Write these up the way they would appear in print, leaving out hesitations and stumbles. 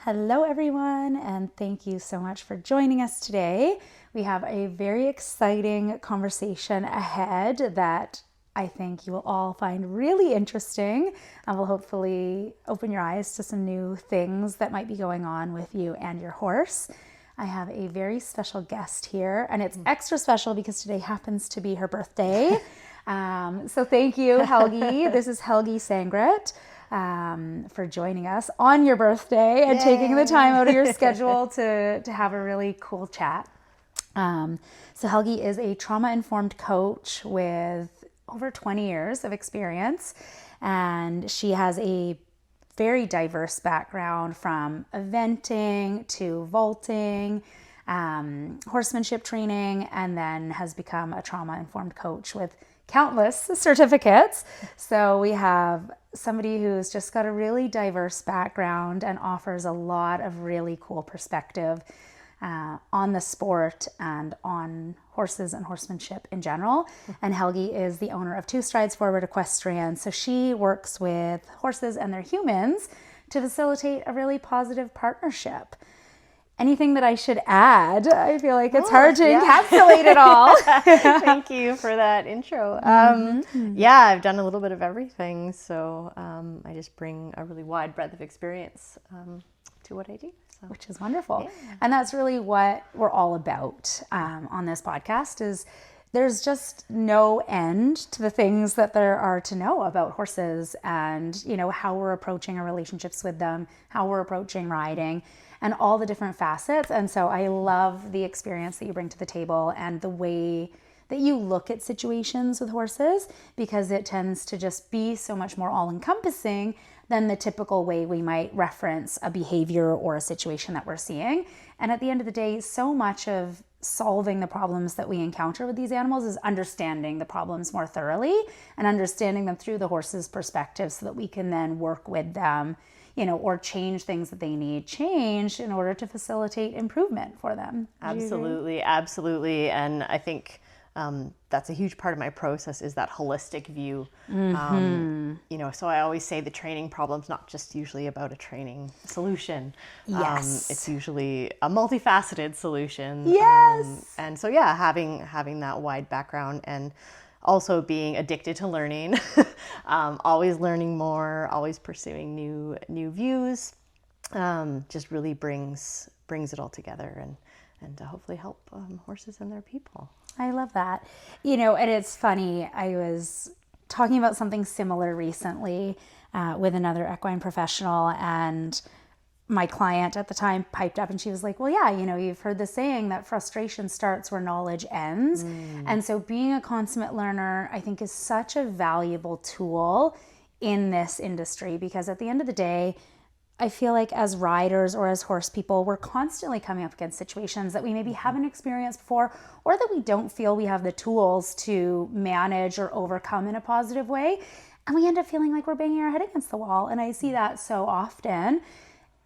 Hello everyone, and thank you so much for joining us today. We have a very exciting conversation ahead that I think you will all find really interesting and will hopefully open your eyes to some new things that might be going on with you and your horse. I have a very special guest here, and it's extra special because today happens to be her birthday. So thank you, Helgi. This is Helgi Sangret. For joining us on your birthday and taking the time out of your schedule to have a really cool chat. So Helgi is a trauma-informed coach with over 20 years of experience, and she has a very diverse background from eventing to vaulting, horsemanship training, and then has become a trauma-informed coach with countless certificates. So we have somebody who's just got a really diverse background and offers a lot of really cool perspective on the sport and on horses and horsemanship in general. And Helgi is the owner of Two Strides Forward Equestrian. So she works with horses and their humans to facilitate a really positive partnership. Anything that I should add? I feel like it's hard to encapsulate it all. Thank you for that intro. I've done a little bit of everything. So I just bring a really wide breadth of experience to what I do. So. Which is wonderful. Yeah. And that's really what we're all about on this podcast is there's just no end to the things that there are to know about horses and, you know, how we're approaching our relationships with them, how we're approaching riding, and all the different facets. And so I love the experience that you bring to the table and the way that you look at situations with horses, because it tends to just be so much more all-encompassing than the typical way we might reference a behavior or a situation that we're seeing. And at the end of the day, so much of solving the problems that we encounter with these animals is understanding the problems more thoroughly and understanding them through the horse's perspective so that we can then work with them, you know, or change things that they need changed in order to facilitate improvement for them. Absolutely. And I think that's a huge part of my process is that holistic view. So I always say the training problem's not just usually about a training solution. Yes. It's usually a multifaceted solution. Yes. And so, having that wide background and also being addicted to learning, always learning more, always pursuing new views, just really brings it all together and to hopefully help horses and their people. I love that. You know, and it's funny, I was talking about something similar recently with another equine professional, and my client at the time piped up and she was like, well, yeah, you know, you've heard the saying that frustration starts where knowledge ends. And so being a consummate learner, I think, is such a valuable tool in this industry, because at the end of the day, I feel like as riders or as horse people, we're constantly coming up against situations that we maybe haven't experienced before, or that we don't feel we have the tools to manage or overcome in a positive way. And we end up feeling like we're banging our head against the wall. And I see that so often.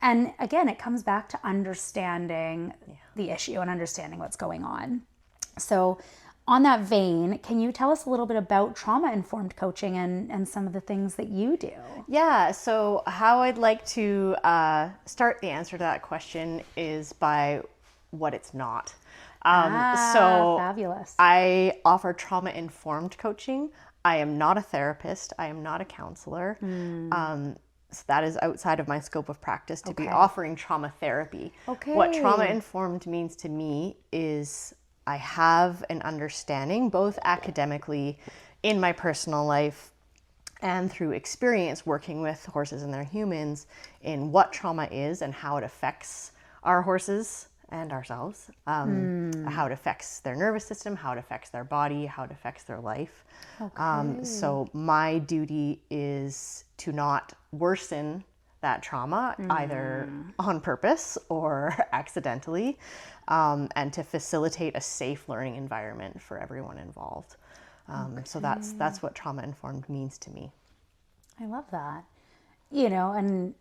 And again, it comes back to understanding the issue and understanding what's going on. So on that vein, can you tell us a little bit about trauma-informed coaching and some of the things that you do? Yeah, so how I'd like to start the answer to that question is by what it's not. So fabulous. I offer trauma-informed coaching. I am not a therapist. I am not a counselor. So that is outside of my scope of practice to be offering trauma therapy. What trauma-informed means to me is I have an understanding, both academically in my personal life and through experience working with horses and their humans, in what trauma is and how it affects our horses and ourselves, how it affects their nervous system, how it affects their body, how it affects their life. So my duty is to not worsen that trauma, either on purpose or accidentally, and to facilitate a safe learning environment for everyone involved. So that's what trauma-informed means to me. I love that. You know, and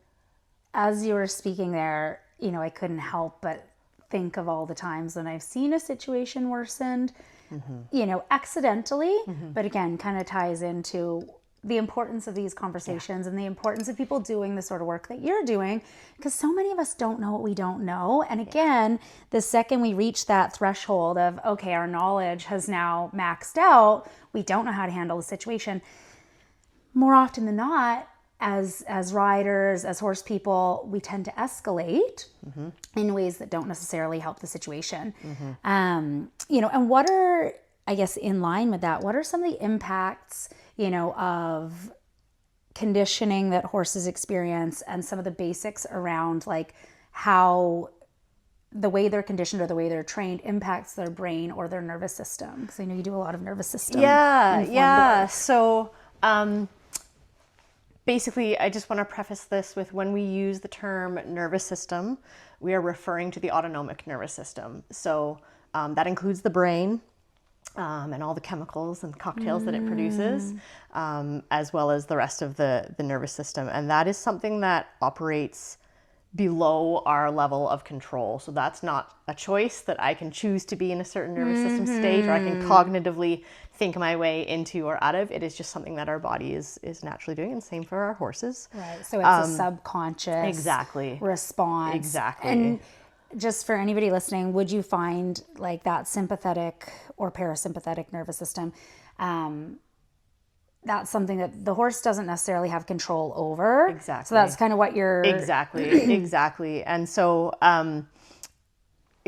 as you were speaking there, you know, I couldn't help but think of all the times when I've seen a situation worsened, you know, accidentally, but again, kind of ties into the importance of these conversations and the importance of people doing the sort of work that you're doing, because so many of us don't know what we don't know. And again, the second we reach that threshold of, okay, our knowledge has now maxed out, we don't know how to handle the situation. More often than not, as riders, as horse people, we tend to escalate in ways that don't necessarily help the situation. You know, and what are, I guess, in line with that, what are some of the impacts, you know, of conditioning that horses experience and some of the basics around like how the way they're conditioned or the way they're trained impacts their brain or their nervous system? Because I know you do a lot of nervous system. Yeah. So basically, I just want to preface this with, when we use the term nervous system, we are referring to the autonomic nervous system. So that includes the brain, and all the chemicals and cocktails that it produces, as well as the rest of the nervous system. And that is something that operates below our level of control. So that's not a choice that I can choose to be in a certain nervous system state, or I can cognitively think my way into or out of. It is just something that our body is naturally doing, and same for our horses. Right. So it's a subconscious response. Exactly. And just for anybody listening, would you find like that sympathetic or parasympathetic nervous system, that's something that the horse doesn't necessarily have control over? Exactly. So that's kind of what you're... Exactly. And so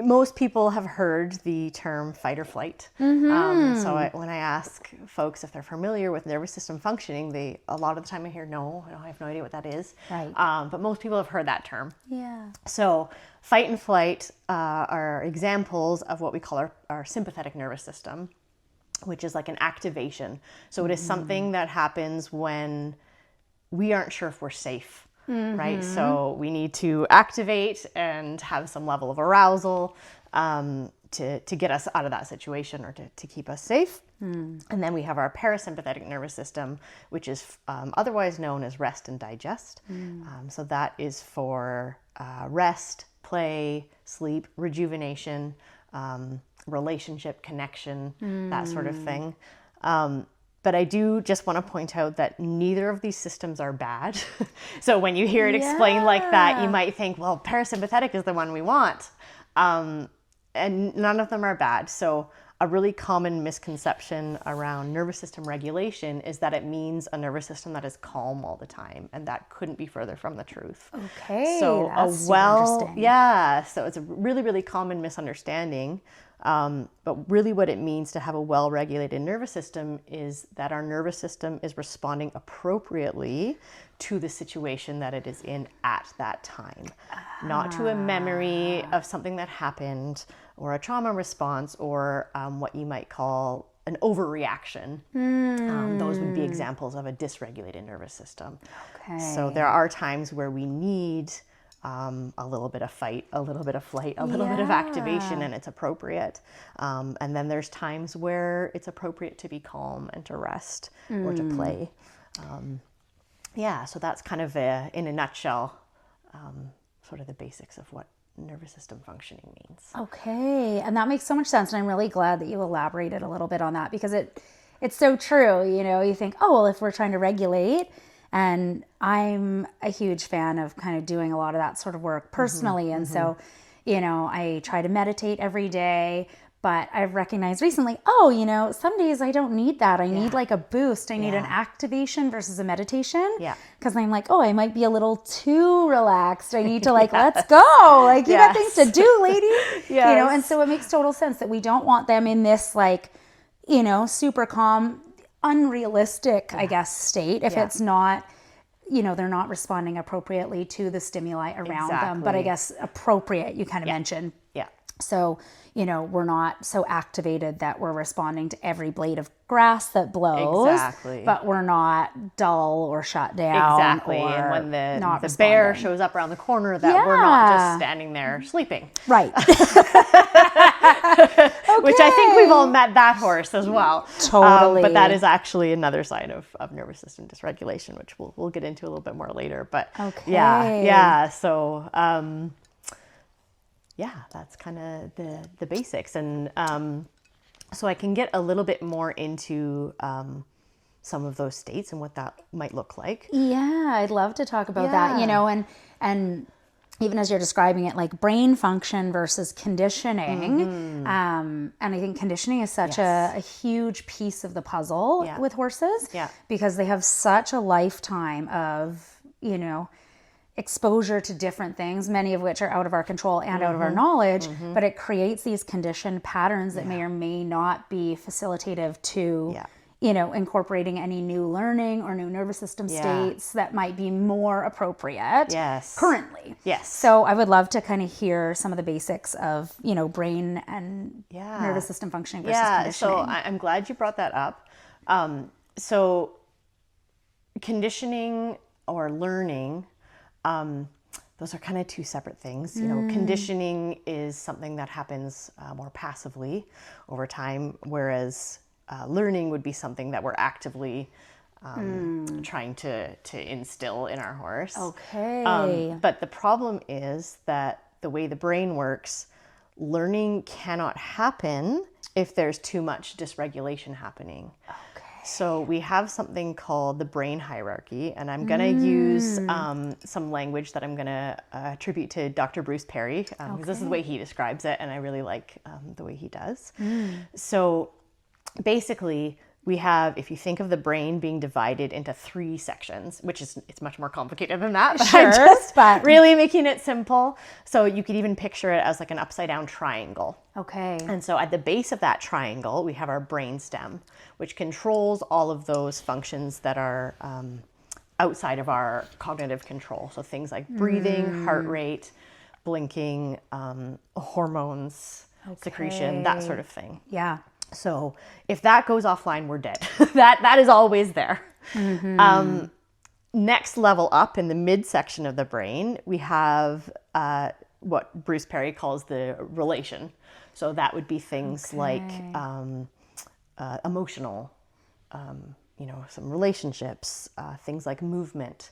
most people have heard the term fight or flight. When I ask folks if they're familiar with nervous system functioning, a lot of the time I hear, no, I have no idea what that is. Right. But most people have heard that term. Yeah. So fight and flight are examples of what we call our sympathetic nervous system, which is like an activation. So it is something that happens when we aren't sure if we're safe. Right? So we need to activate and have some level of arousal to get us out of that situation, or to keep us safe. And then we have our parasympathetic nervous system, which is otherwise known as rest and digest. So that is for rest, play, sleep, rejuvenation, relationship, connection, that sort of thing. But I do just want to point out that neither of these systems are bad. So when you hear it explained like that, you might think, well, parasympathetic is the one we want. And none of them are bad. So a really common misconception around nervous system regulation is that it means a nervous system that is calm all the time. And that couldn't be further from the truth. Okay, so that's super interesting. Yeah, so it's a really, really common misunderstanding. But really what it means to have a well-regulated nervous system is that our nervous system is responding appropriately to the situation that it is in at that time, not to a memory of something that happened, or a trauma response, or what you might call an overreaction. Those would be examples of a dysregulated nervous system. Okay. So there are times where we need a little bit of fight, a little bit of flight, a little bit of activation, and it's appropriate. And then there's times where it's appropriate to be calm and to rest or to play. So that's kind of in a nutshell, sort of the basics of what nervous system functioning means. Okay, and that makes so much sense, and I'm really glad that you elaborated a little bit on that, because it's so true. You know, you think, oh, well, if we're trying to regulate, and I'm a huge fan of kind of doing a lot of that sort of work personally. And so, you know, I try to meditate every day, but I've recognized recently, oh, you know, some days I don't need that. I need like a boost. I need an activation versus a meditation. Yeah. Because I'm like, oh, I might be a little too relaxed. I need to like, let's go. Like, you got things to do, lady. You know, and so it makes total sense that we don't want them in this like, you know, super calm, unrealistic, I guess, state if it's not, you know, they're not responding appropriately to the stimuli around them. But I guess appropriate, you kind of mentioned. Yeah. So, you know, we're not so activated that we're responding to every blade of grass that blows. Exactly. But we're not dull or shut down. Exactly. And when the bear shows up around the corner, that we're not just standing there sleeping. Right. Which I think we've all met that horse as well. Totally. But that is actually another sign of nervous system dysregulation, which we'll get into a little bit more later. But so that's kind of the basics. And so I can get a little bit more into some of those states and what that might look like. Yeah, I'd love to talk about that, you know, and even as you're describing it, like brain function versus conditioning. And I think conditioning is such a huge piece of the puzzle with horses because they have such a lifetime of, you know, exposure to different things, many of which are out of our control and out of our knowledge, but it creates these conditioned patterns that may or may not be facilitative to, you know, incorporating any new learning or new nervous system states that might be more appropriate currently. So I would love to kind of hear some of the basics of, you know, brain and nervous system functioning versus conditioning. So I'm glad you brought that up. So conditioning or learning, those are kind of two separate things. You know, conditioning is something that happens more passively over time, whereas learning would be something that we're actively trying to instill in our horse. But the problem is that the way the brain works, learning cannot happen if there's too much dysregulation happening. So we have something called the brain hierarchy, and I'm going to use some language that I'm going to attribute to Dr. Bruce Perry, because this is the way he describes it, and I really like the way he does. So basically, we have, if you think of the brain being divided into 3 sections, which is, it's much more complicated than that, but I'm just really making it simple. So you could even picture it as like an upside down triangle. And so at the base of that triangle, we have our brain stem, which controls all of those functions that are outside of our cognitive control. So things like breathing, heart rate, blinking, hormones, secretion, that sort of thing. So if that goes offline, we're dead. that is always there. Next level up in the midsection of the brain, we have what Bruce Perry calls the relation. So that would be things like emotional, you know, some relationships, things like movement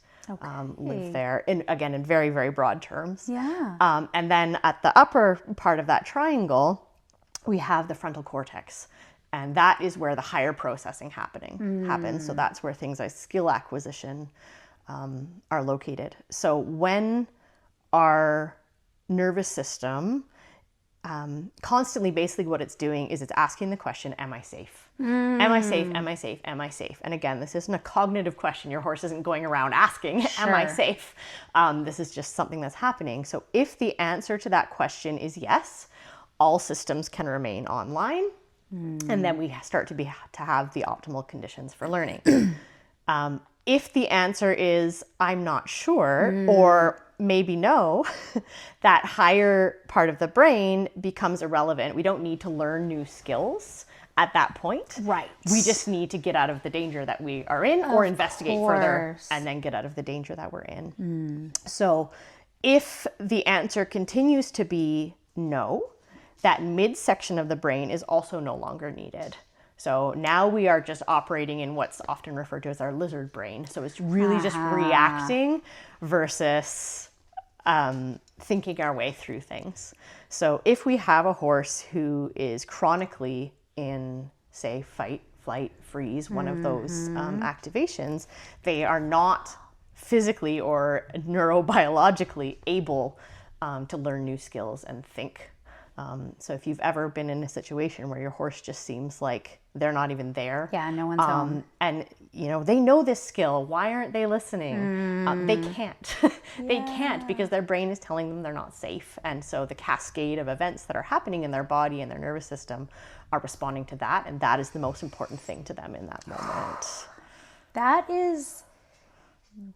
live there. And again, in very, very broad terms. And then at the upper part of that triangle, we have the frontal cortex, and that is where the higher processing happens. So that's where things like skill acquisition are located. So when our nervous system constantly, basically what it's doing is it's asking the question, am I safe? Am I safe? Am I safe? Am I safe? And again, this isn't a cognitive question. Your horse isn't going around asking, am I safe? This is just something that's happening. So if the answer to that question is yes, all systems can remain online, and then we start to have the optimal conditions for learning. If the answer is I'm not sure, or maybe no, that higher part of the brain becomes irrelevant. We don't need to learn new skills at that point. We just need to get out of the danger that we are in, or investigate further and then get out of the danger that we're in. So if the answer continues to be no, that midsection of the brain is also no longer needed. So now we are just operating in what's often referred to as our lizard brain. So it's really just reacting versus thinking our way through things. So if we have a horse who is chronically in, say, fight, flight, freeze, one of those activations, they are not physically or neurobiologically able to learn new skills and think. So if you've ever been in a situation where your horse just seems like they're not even there. No one's home. And, you know, they know this skill. Why aren't they listening? They can't. They can't, because their brain is telling them they're not safe. And so the cascade of events that are happening in their body and their nervous system are responding to that. And that is the most important thing to them in that moment.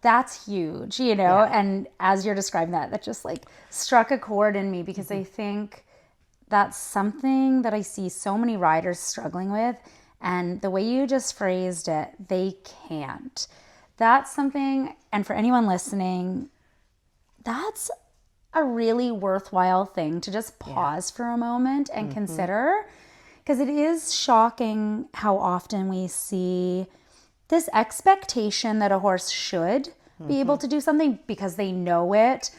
That's huge, you know, and as you're describing that just like struck a chord in me, because I think that's something that I see so many riders struggling with, and the way you just phrased it, they can't. That's something, and for anyone listening, that's a really worthwhile thing to just pause for a moment and consider, because it is shocking how often we see this expectation that a horse should be able to do something because they know it,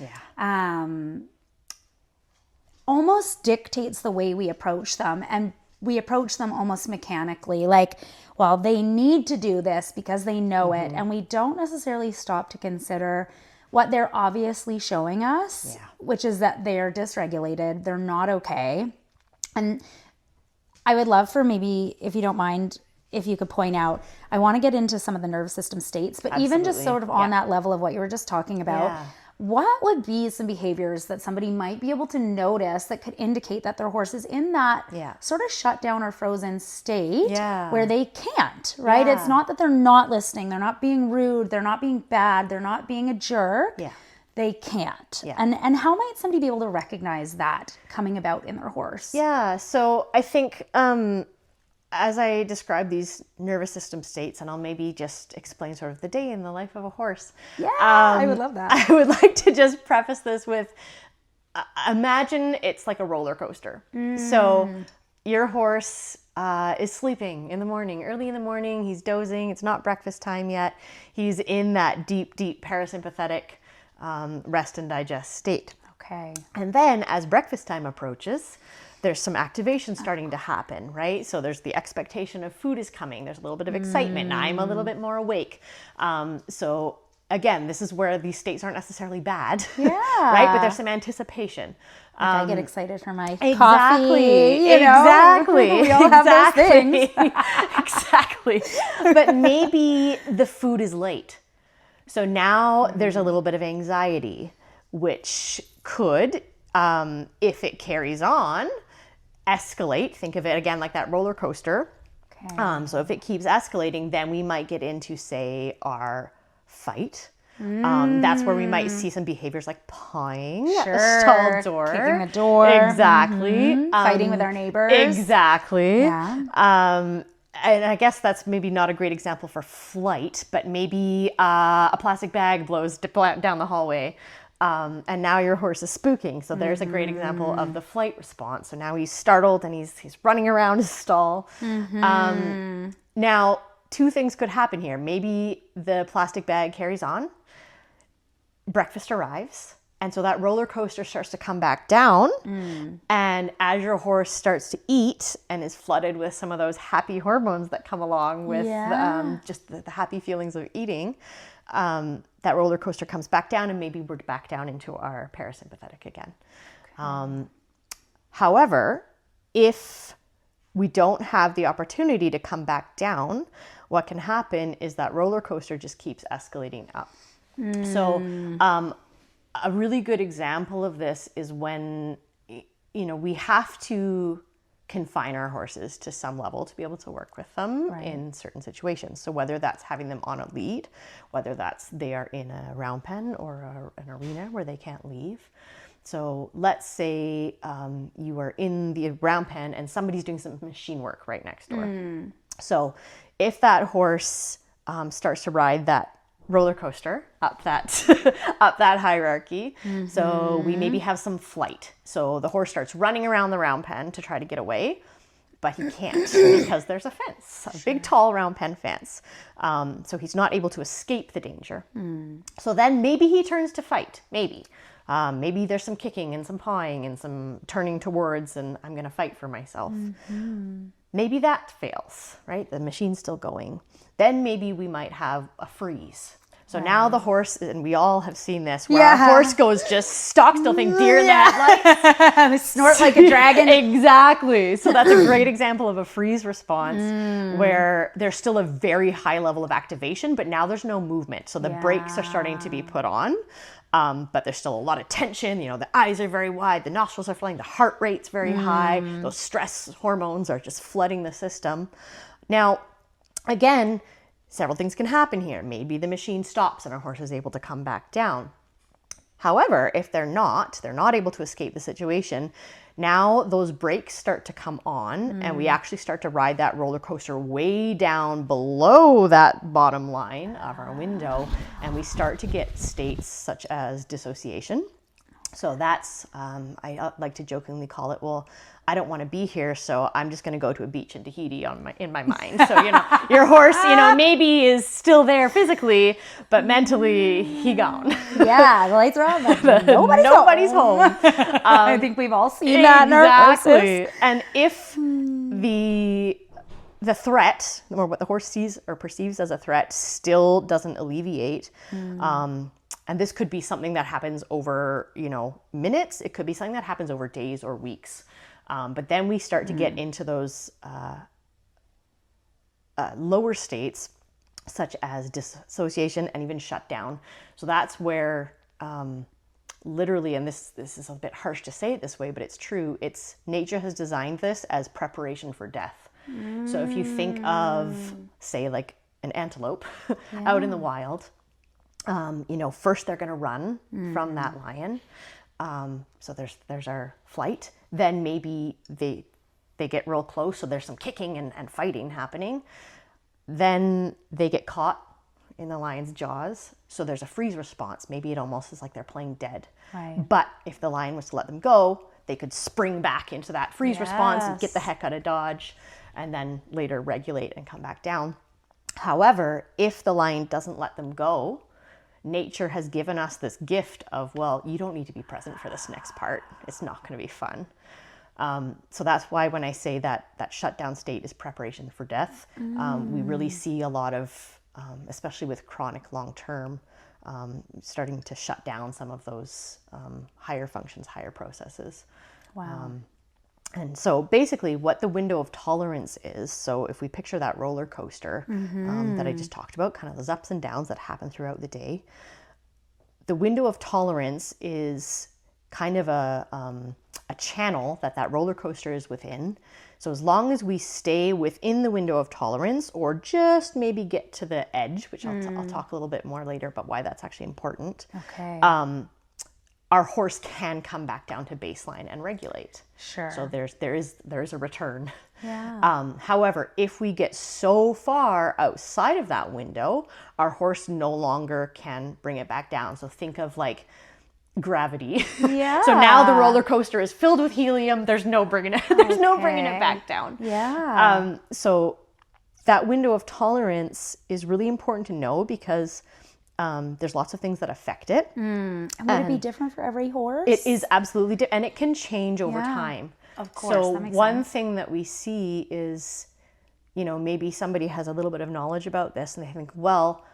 almost dictates the way we approach them. And we approach them almost mechanically, like, well, they need to do this because they know it. And we don't necessarily stop to consider what they're obviously showing us, which is that they're dysregulated, they're not okay. And I would love for maybe, if you don't mind, if you could point out, I want to get into some of the nervous system states, but even just sort of on that level of what you were just talking about, what would be some behaviors that somebody might be able to notice that could indicate that their horse is in that sort of shut down or frozen state where they can't, right? It's not that they're not listening, they're not being rude, they're not being bad, they're not being a jerk. They can't. And how might somebody be able to recognize that coming about in their horse? So I think as I describe these nervous system states, and I'll maybe just explain sort of the day in the life of a horse. I would love that. I would like to just preface this with, imagine it's like a roller coaster. So your horse is sleeping in the morning, early in the morning, he's dozing, it's not breakfast time yet. He's in that deep, deep parasympathetic rest and digest state. Okay. And then as breakfast time approaches, there's some activation starting to happen, right? So there's the expectation of food is coming. There's a little bit of excitement. I'm a little bit more awake. So again, this is where these states aren't necessarily bad, right? But there's some anticipation. I get excited for my Exactly. coffee. We all have those things. Exactly. But maybe the food is late. So now there's a little bit of anxiety, which could, if it carries on, escalate. Think of it again like that roller coaster. So if it keeps escalating, then we might get into, say, our fight. That's where we might see some behaviors like pawing at the stall door. Kicking the door. Exactly. Fighting with our neighbors. Exactly. And I guess that's maybe not a great example for flight, but maybe a plastic bag blows down the hallway. And now your horse is spooking. So there's a great example of the flight response. So now he's startled and he's running around his stall. Now, two things could happen here. Maybe the plastic bag carries on, breakfast arrives, and so that roller coaster starts to come back down. And as your horse starts to eat and is flooded with some of those happy hormones that come along with just the happy feelings of eating, that roller coaster comes back down, and maybe we're back down into our parasympathetic again. However, if we don't have the opportunity to come back down, what can happen is that roller coaster just keeps escalating up. So a really good example of this is when, we have to confine our horses to some level to be able to work with them in certain situations. So whether that's having them on a lead, whether that's they are in a round pen or an arena where they can't leave. So let's say you are in the round pen and somebody's doing some machine work right next door. So if that horse starts to ride that roller coaster up that up that hierarchy. So we maybe have some flight. So the horse starts running around the round pen to try to get away, but he can't because there's a fence, a big tall round pen fence. So he's not able to escape the danger. So then maybe he turns to fight, maybe. Maybe there's some kicking and some pawing and some turning towards and I'm gonna fight for myself. Maybe that fails, right? The machine's still going. Then maybe we might have a freeze. So now the horse, and we all have seen this, where our horse goes just stock still, think deer in the headlights. Snort like a dragon. Exactly. So that's a great example of a freeze response where there's still a very high level of activation, but now there's no movement. So the brakes are starting to be put on, but there's still a lot of tension. The eyes are very wide, the nostrils are filling, the heart rate's very high. Those stress hormones are just flooding the system. Now, again, several things can happen here. Maybe the machine stops and our horse is able to come back down. However, if they're not able to escape the situation, now those brakes start to come on and we actually start to ride that roller coaster way down below that bottom line of our window, and we start to get states such as dissociation. So that's, I like to jokingly call it, well, I don't want to be here, so I'm just going to go to a beach in Tahiti in my mind. So, your horse, maybe is still there physically, but mentally he gone. Yeah, the lights are on, but nobody's home. I think we've all seen that in our horses. And if the threat, or what the horse sees or perceives as a threat, still doesn't alleviate. And this could be something that happens over, minutes. It could be something that happens over days or weeks. But then we start to get into those lower states, such as dissociation and even shutdown. So that's where literally, and this is a bit harsh to say it this way, but it's true. Nature has designed this as preparation for death. So if you think of, say, like an antelope out in the wild, first they're going to run from that lion. So there's our flight. Then maybe they get real close, so there's some kicking and fighting happening. Then they get caught in the lion's jaws, so there's a freeze response. Maybe it almost is like they're playing dead. Right. But if the lion was to let them go, they could spring back into that freeze response and get the heck out of Dodge, and then later regulate and come back down. However, if the lion doesn't let them go, nature has given us this gift of, well, you don't need to be present for this next part. It's not going to be fun. So that's why when I say that shutdown state is preparation for death, we really see a lot of, especially with chronic long-term, starting to shut down some of those higher functions, higher processes. Wow. And so basically what the window of tolerance is, so if we picture that roller coaster that I just talked about, kind of those ups and downs that happen throughout the day, the window of tolerance is kind of a channel that roller coaster is within. So as long as we stay within the window of tolerance, or just maybe get to the edge, which I'll talk a little bit more later about why that's actually important. Okay. Our horse can come back down to baseline and regulate. Sure. So there is a return. Yeah. However, if we get so far outside of that window, our horse no longer can bring it back down. So think of like gravity. Yeah. So now the roller coaster is filled with helium. There's no bringing it. There's no bringing it back down. Yeah. So that window of tolerance is really important to know, because there's lots of things that affect it. And would it be different for every horse? It is absolutely different, and it can change over time. Of course. So that makes one sense. thing that we see is, maybe somebody has a little bit of knowledge about this and they think, well,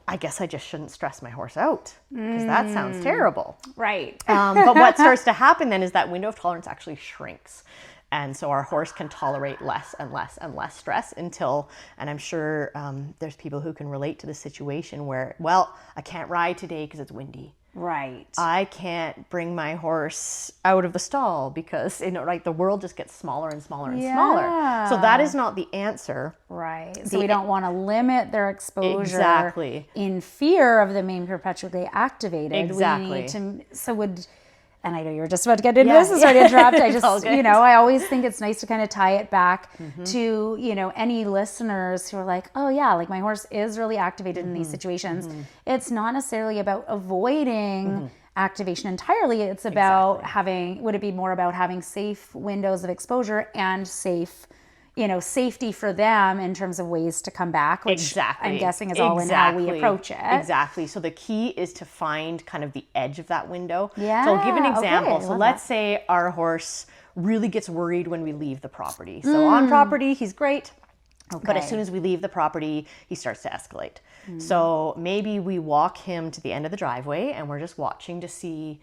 I guess I just shouldn't stress my horse out, because that sounds terrible. Right. But what starts to happen then is that window of tolerance actually shrinks. And so our horse can tolerate less and less and less stress until, and I'm sure there's people who can relate to the situation where, well, I can't ride today because it's windy. Right. I can't bring my horse out of the stall because, the world just gets smaller and smaller and smaller. So that is not the answer. Right. So we don't want to limit their exposure Exactly. in fear of them being perpetually activated. Exactly. We need to, and I know you were just about to get into this, so sorry to interrupt. I just, I always think it's nice to kind of tie it back to, any listeners who are like, oh yeah, like my horse is really activated in these situations. It's not necessarily about avoiding activation entirely. It's about would it be more about having safe windows of exposure and safety for them in terms of ways to come back, which I'm guessing is all in how we approach it. Exactly. So the key is to find kind of the edge of that window. Yeah. So I'll give an example. Okay, so let's say our horse really gets worried when we leave the property. So on property, he's great. Okay. But as soon as we leave the property, he starts to escalate. So maybe we walk him to the end of the driveway and we're just watching to see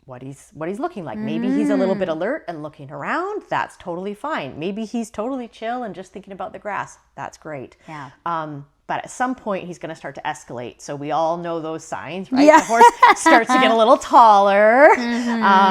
what he's looking like. Maybe he's a little bit alert and looking around. That's totally fine. Maybe he's totally chill and just thinking about the grass. That's great. Yeah. But at some point he's going to start to escalate. So we all know those signs, right? Yeah. The horse starts to get a little taller.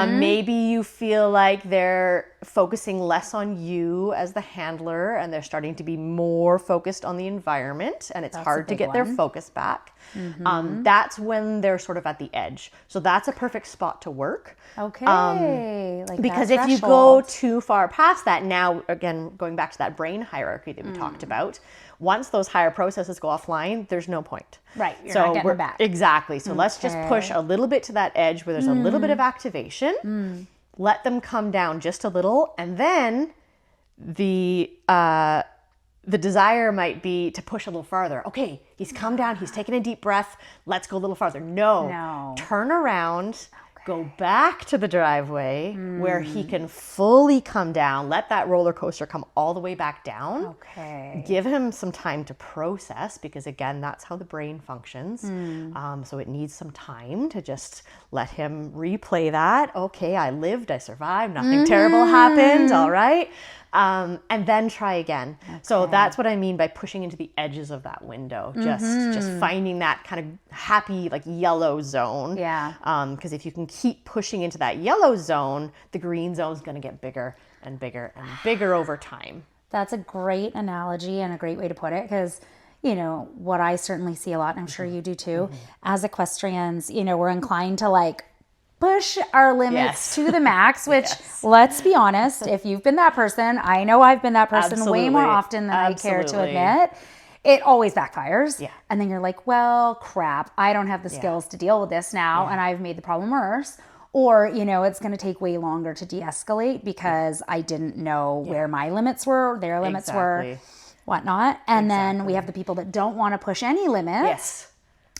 Maybe you feel like they're focusing less on you as the handler and they're starting to be more focused on the environment, and it's hard to get their focus back. That's when they're sort of at the edge. So that's a perfect spot to work. Okay. Because if you go too far past that, now again, going back to that brain hierarchy that we talked about, once those higher processes go offline, there's no point. Right. You're not getting them back. Exactly. So let's just push a little bit to that edge where there's a little bit of activation. Let them come down just a little, and then the desire might be to push a little farther. Okay, he's come down, he's taken a deep breath. Let's go a little farther. No. Turn around. go back to the driveway where he can fully come down, let that roller coaster come all the way back down. Okay. Give him some time to process, because again, that's how the brain functions. So it needs some time to just let him replay that. Okay, I lived, I survived, nothing terrible happened, all right. And then try again. Okay. So that's what I mean by pushing into the edges of that window. Just finding that kind of happy, like, yellow zone. Yeah. Because if you can keep pushing into that yellow zone, the green zone is going to get bigger and bigger and bigger over time. That's a great analogy and a great way to put it, because, you know, what I certainly see a lot, and I'm sure you do too, as equestrians, you know, we're inclined to like push our limits to the max, which let's be honest, if you've been that person, I know I've been that person way more often than I care to admit. It always backfires. Yeah. And then you're like, well, crap, I don't have the skills to deal with this now, and I've made the problem worse. Or, you know, it's going to take way longer to de-escalate because I didn't know where my limits were, their limits were, whatnot. And then we have the people that don't want to push any limits. Yes.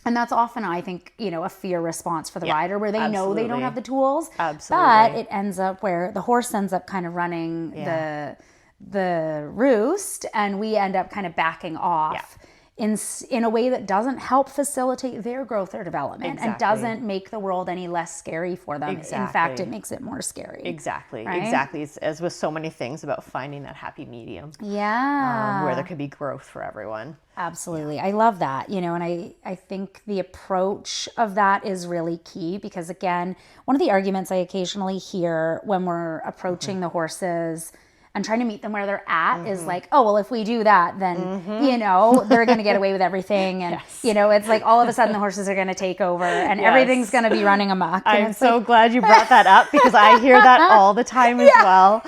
And that's often, I think, you know, a fear response for the rider, where they know they don't have the tools. Absolutely. But it ends up where the horse ends up kind of running the roost, and we end up kind of backing off in a way that doesn't help facilitate their growth or development and doesn't make the world any less scary for them. In fact, it makes it more scary. Exactly. Right? Exactly. It's, as with so many things, about finding that happy medium. Yeah. Where there can be growth for everyone. Absolutely. I love that, you know, and I think the approach of that is really key, because again, one of the arguments I occasionally hear when we're approaching the horses and trying to meet them where they're at is like, oh, well, if we do that, then, you know, they're going to get away with everything. And, you know, it's like all of a sudden the horses are going to take over and everything's going to be running amok. And I'm so glad you brought that up, because I hear that all the time as well.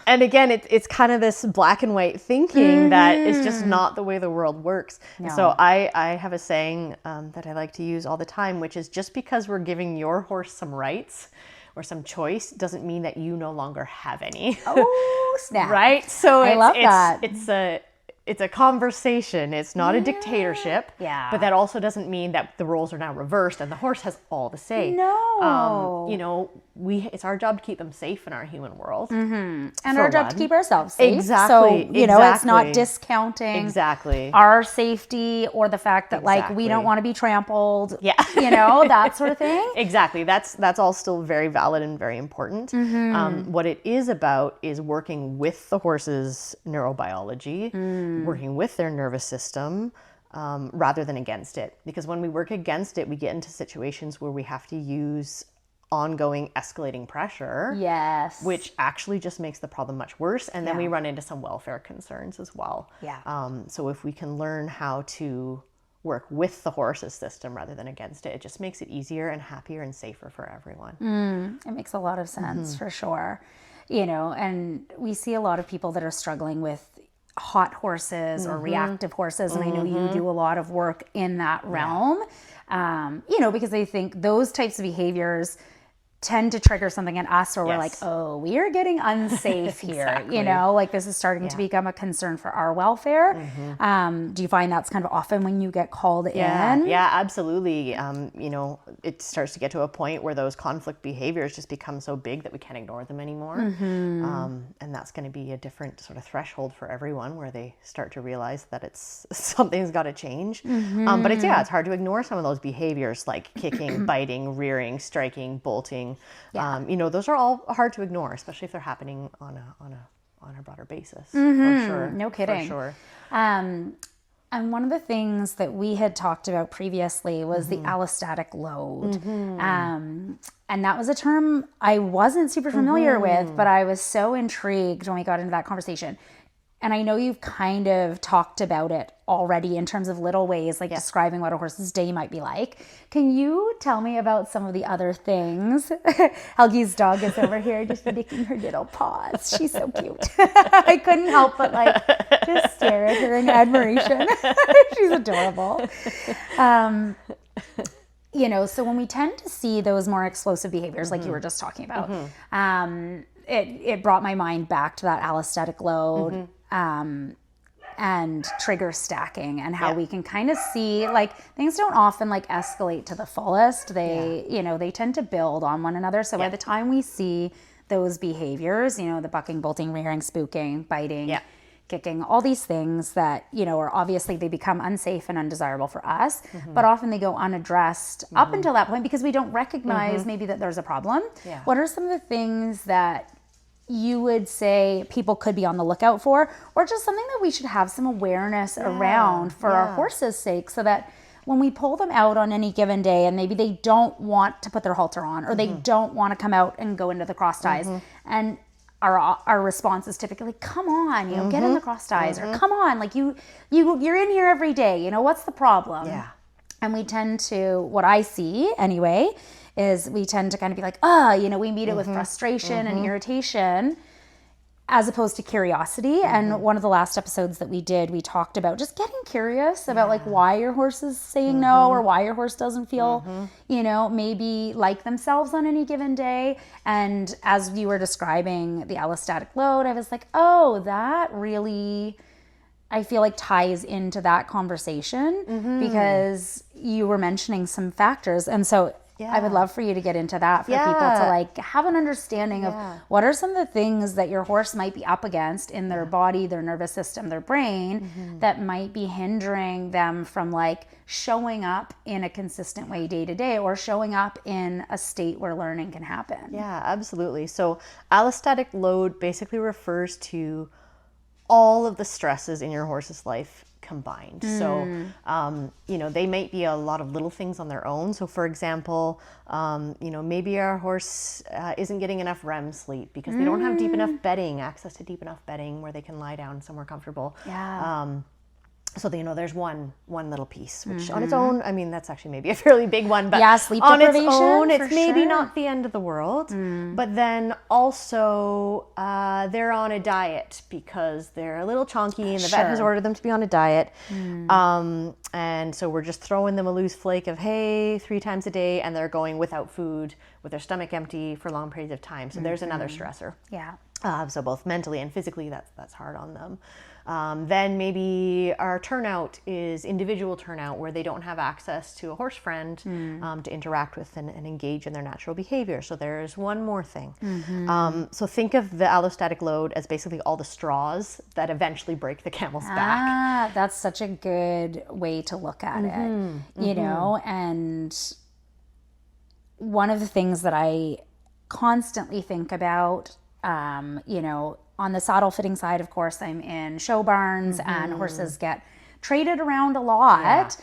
And again, it's kind of this black and white thinking that is just not the way the world works. No. So I have a saying that I like to use all the time, which is, just because we're giving your horse some rights or some choice doesn't mean that you no longer have any. Oh, snap. Right? So I love that. It's a conversation. It's not a dictatorship. Yeah. But that also doesn't mean that the roles are now reversed and the horse has all the say. No. You know, it's our job to keep them safe in our human world. And our job to keep ourselves safe. Exactly. So, you know, it's not discounting our safety or the fact that like we don't want to be trampled. Yeah. You know, that sort of thing. Exactly. That's all still very valid and very important. What it is about is working with the horse's neurobiology, working with their nervous system, rather than against it. Because when we work against it, we get into situations where we have to use ongoing escalating pressure, which actually just makes the problem much worse. And then we run into some welfare concerns as well. So if we can learn how to work with the horse's system rather than against it, it just makes it easier and happier and safer for everyone. It makes a lot of sense for sure. You know, and we see a lot of people that are struggling with hot horses or reactive horses. And I know you do a lot of work in that realm, you know, because I think those types of behaviors tend to trigger something in us where we're like, oh, we are getting unsafe here. You know, like this is starting to become a concern for our welfare. Do you find that's kind of often when you get called in? Yeah, absolutely. You know, it starts to get to a point where those conflict behaviors just become so big that we can't ignore them anymore. And that's going to be a different sort of threshold for everyone, where they start to realize that it's something's got to change. But it's hard to ignore some of those behaviors, like kicking, biting, rearing, striking, bolting. You know, those are all hard to ignore, especially if they're happening on a broader basis. For sure. No kidding. For sure. And one of the things that we had talked about previously was the allostatic load. And that was a term I wasn't super familiar with, but I was so intrigued when we got into that conversation. And I know you've kind of talked about it already in terms of little ways, like describing what a horse's day might be like. Can you tell me about some of the other things? Helgi's dog is over here just licking her little paws. She's so cute. I couldn't help but like just stare at her in admiration. She's adorable. You know, so when we tend to see those more explosive behaviors like you were just talking about, it brought my mind back to that allostatic load. and trigger stacking, and how we can kind of see, like, things don't often like escalate to the fullest. They, you know, they tend to build on one another. So by the time we see those behaviors, you know, the bucking, bolting, rearing, spooking, biting, kicking, all these things that, you know, are obviously, they become unsafe and undesirable for us, but often they go unaddressed up until that point because we don't recognize maybe that there's a problem. What are some of the things that you would say people could be on the lookout for, or just something that we should have some awareness around for our horses' sake, so that when we pull them out on any given day and maybe they don't want to put their halter on, or they don't want to come out and go into the cross ties, and our response is typically, come on, you know, get in the cross ties, or come on, like you're in here every day, you know, what's the problem? And we tend to, what I see anyway, is we tend to kind of be like, you know, we meet it with frustration and irritation, as opposed to curiosity. And one of the last episodes that we did, we talked about just getting curious about like why your horse is saying no, or why your horse doesn't feel, you know, maybe like themselves on any given day. And as you were describing the allostatic load, I was like, oh, that really, I feel like ties into that conversation, because you were mentioning some factors. And so I would love for you to get into that for people to like have an understanding of what are some of the things that your horse might be up against in their body, their nervous system, their brain, that might be hindering them from like showing up in a consistent way day to day, or showing up in a state where learning can happen. Yeah, absolutely. So allostatic load basically refers to all of the stresses in your horse's life combined. So, you know, they might be a lot of little things on their own. So for example, you know, maybe our horse isn't getting enough REM sleep because they don't have deep enough bedding, access to deep enough bedding where they can lie down somewhere comfortable. So, you know, there's one little piece, which on its own, I mean, that's actually maybe a fairly big one, but sleep on its deprivation, own, it's maybe not the end of the world. But then also they're on a diet because they're a little chunky and the vet has ordered them to be on a diet. And so we're just throwing them a loose flake of hay 3 times a day, and they're going without food with their stomach empty for long periods of time. So there's another stressor. So both mentally and physically, that's hard on them. Then maybe our turnout is individual turnout, where they don't have access to a horse friend to interact with and engage in their natural behavior. So there's one more thing. So think of the allostatic load as basically all the straws that eventually break the camel's back. That's such a good way to look at it, you know. And one of the things that I constantly think about, you know, on the saddle fitting side, of course, I'm in show barns and horses get traded around a lot,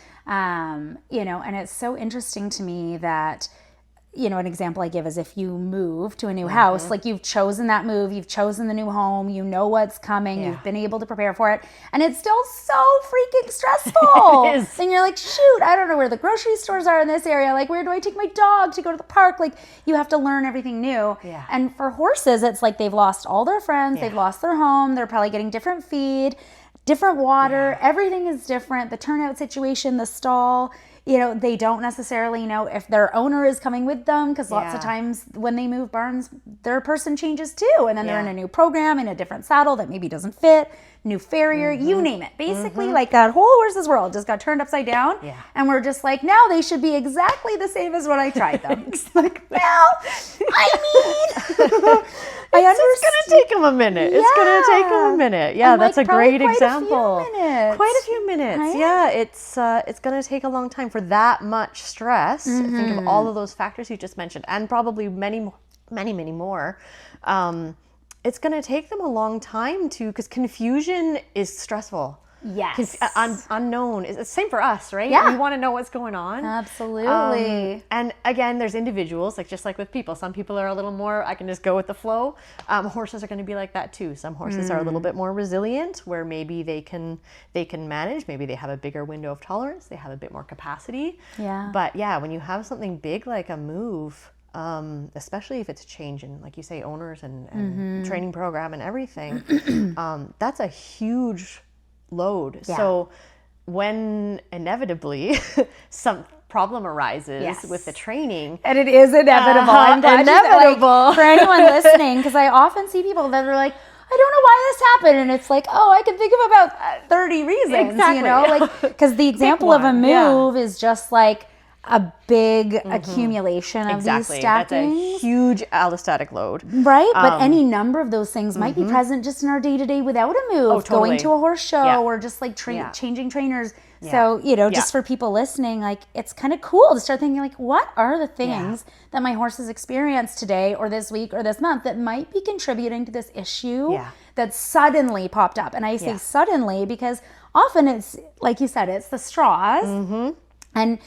you know, and it's so interesting to me that, you know, an example I give is if you move to a new house, like you've chosen that move, you've chosen the new home, you know what's coming, you've been able to prepare for it, and it's still so freaking stressful. And you're like, shoot, I don't know where the grocery stores are in this area. Like, where do I take my dog to go to the park? Like, you have to learn everything new. And for horses, it's like they've lost all their friends, they've lost their home, they're probably getting different feed, different water, everything is different, the turnout situation, the stall. You know, they don't necessarily know if their owner is coming with them, because lots of times when they move barns, their person changes too. And then they're in a new program, in a different saddle that maybe doesn't fit, new farrier, you name it. Basically, like that whole horse's world just got turned upside down. And we're just like, now they should be exactly the same as when I tried them. Like, well, I mean, it's going to take them a minute. It's going to take them a minute. Yeah, that's a great example. Quite a few minutes. Right? Yeah, it's going to take a long time for that much stress. Think of all of those factors you just mentioned, and probably many more. It's going to take them a long time because confusion is stressful. Yes. Unknown is the same for us, right? Yeah. We want to know what's going on. Absolutely. And again, there's individuals, like just like with people. Some people are a little more, I can just go with the flow. Horses are going to be like that too. Some horses are a little bit more resilient, where maybe they can manage. Maybe they have a bigger window of tolerance. They have a bit more capacity. But yeah, when you have something big like a move, especially if it's a change in, like you say, owners and training program and everything, that's a huge load. So when inevitably some problem arises with the training, and it is inevitable, I'm glad inevitable. Like, for anyone listening, because I often see people that are like, I I don't know why this happened. And it's like, oh, I can think of about 30 reasons, exactly. you know, like, because the example of a move is just like a big accumulation of these stackings. That's a huge allostatic load. Right? But any number of those things might be present just in our day-to-day without a move, going to a horse show or just like changing trainers. So, you know, just for people listening, like, it's kind of cool to start thinking, like, what are the things that my horse has experienced today or this week or this month that might be contributing to this issue that suddenly popped up? And I say suddenly because often it's, like you said, it's the straws. And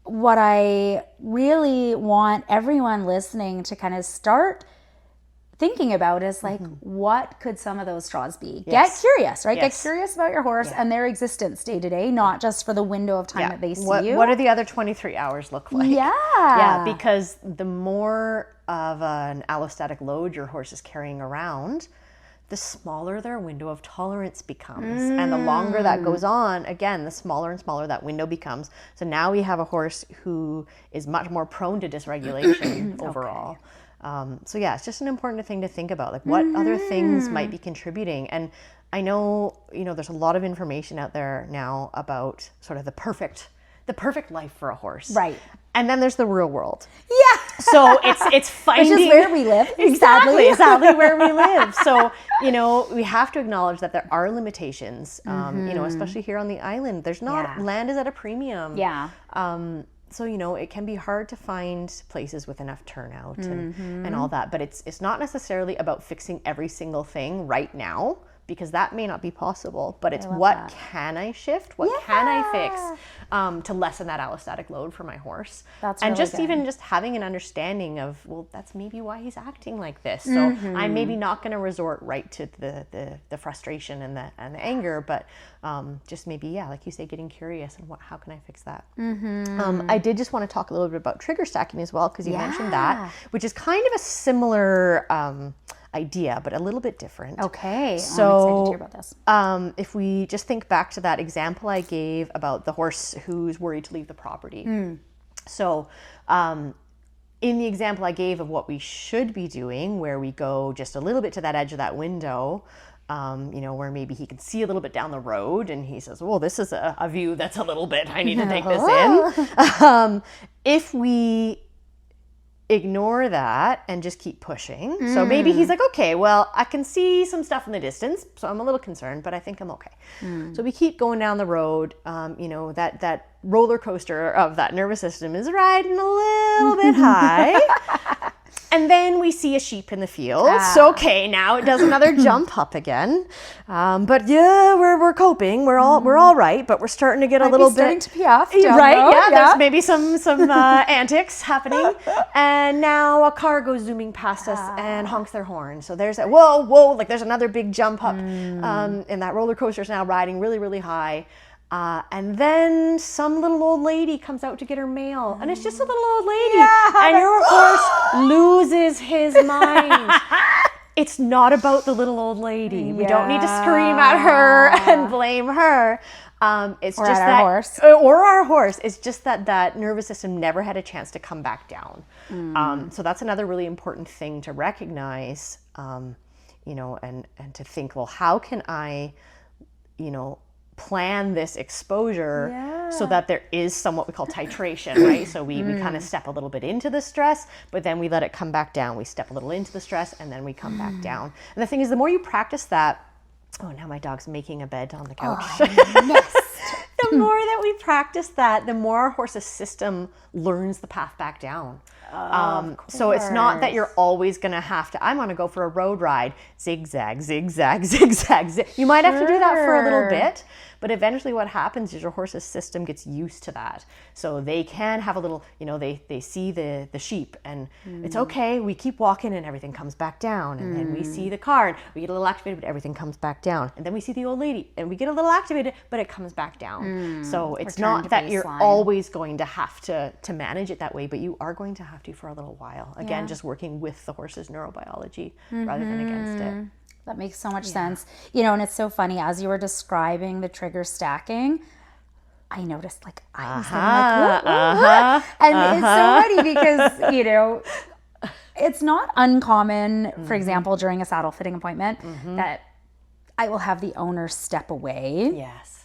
what I really want everyone listening to kind of start thinking about is like, what could some of those straws be? Get curious, right? Get curious about your horse and their existence day to day, not just for the window of time that they see you. What do the other 23 hours look like? Yeah, because the more of an allostatic load your horse is carrying around, the smaller their window of tolerance becomes. And the longer that goes on, again, the smaller and smaller that window becomes. So now we have a horse who is much more prone to dysregulation overall. So yeah, it's just an important thing to think about, like what other things might be contributing. And I know, you know, there's a lot of information out there now about sort of the perfect life for a horse. Right. And then there's the real world. Yeah. So it's finding... Which is where we live. Exactly where we live. So, you know, we have to acknowledge that there are limitations, you know, especially here on the island. There's not... Land is at a premium. Yeah. So, you know, it can be hard to find places with enough turnout and all that. But it's not necessarily about fixing every single thing right now, because that may not be possible. But it's what can I shift? What can I fix to lessen that allostatic load for my horse? That's and really just good. Even just having an understanding of, well, that's maybe why he's acting like this. So I'm maybe not going to resort right to the frustration and the anger, but just maybe, like you say, getting curious and how can I fix that? I did just want to talk a little bit about trigger stacking as well, because you mentioned that, which is kind of a similar idea, but a little bit different. Okay. So, I'm excited to hear about this. If we just think back to that example I gave about the horse who's worried to leave the property. So, in the example I gave of what we should be doing, where we go just a little bit to that edge of that window, you know, where maybe he can see a little bit down the road and he says, well, this is a view that's a little bit, I need to take this in. If we ignore that and just keep pushing. So maybe he's like, okay, well, I can see some stuff in the distance, so I'm a little concerned, but I think I'm okay. So we keep going down the road. You know, that roller coaster of that nervous system is riding a little bit high. And then we see a sheep in the field. So okay, now it does another jump up again. But yeah, we're coping. We're all right. But we're starting to get a little bit starting to pee off. Right? Yeah. There's maybe some antics happening. And now a car goes zooming past us and honks their horn. So there's that. Whoa! Like there's another big jump up. And that roller coaster is now riding really, really high. And then some little old lady comes out to get her mail, and it's just a little old lady, and your horse loses his mind. It's not about the little old lady. We don't need to scream at her and blame her. It's or just at that our horse. Or our horse. It's just that nervous system never had a chance to come back down. So that's another really important thing to recognize, you know, and to think, well, how can I, you know, plan this exposure so that there is some what we call titration, right? So we kind of step a little bit into the stress, but then we let it come back down. We step a little into the stress and then we come back down. And the thing is, the more you practice that, oh, now my dog's making a bed on the couch. The more that we practice that, the more our horse's system learns the path back down. So it's not that you're always going to have to, I'm going to go for a road ride, zigzag, zigzag, zigzag, zig. You might have to do that for a little bit, but eventually what happens is your horse's system gets used to that. So they can have a little, you know, they see the sheep and it's okay, we keep walking and everything comes back down. And then we see the car and we get a little activated, but everything comes back down. And then we see the old lady and we get a little activated, but it comes back down. So it's not that you're always going to have to manage it that way, but you are going to have to for a little while. Again, just working with the horse's neurobiology rather than against it. That makes so much sense. You know, and it's so funny, as you were describing the trigger stacking, I noticed like I was getting like, and it's so funny because, you know, it's not uncommon, for example, during a saddle fitting appointment, that I will have the owner step away. Yes.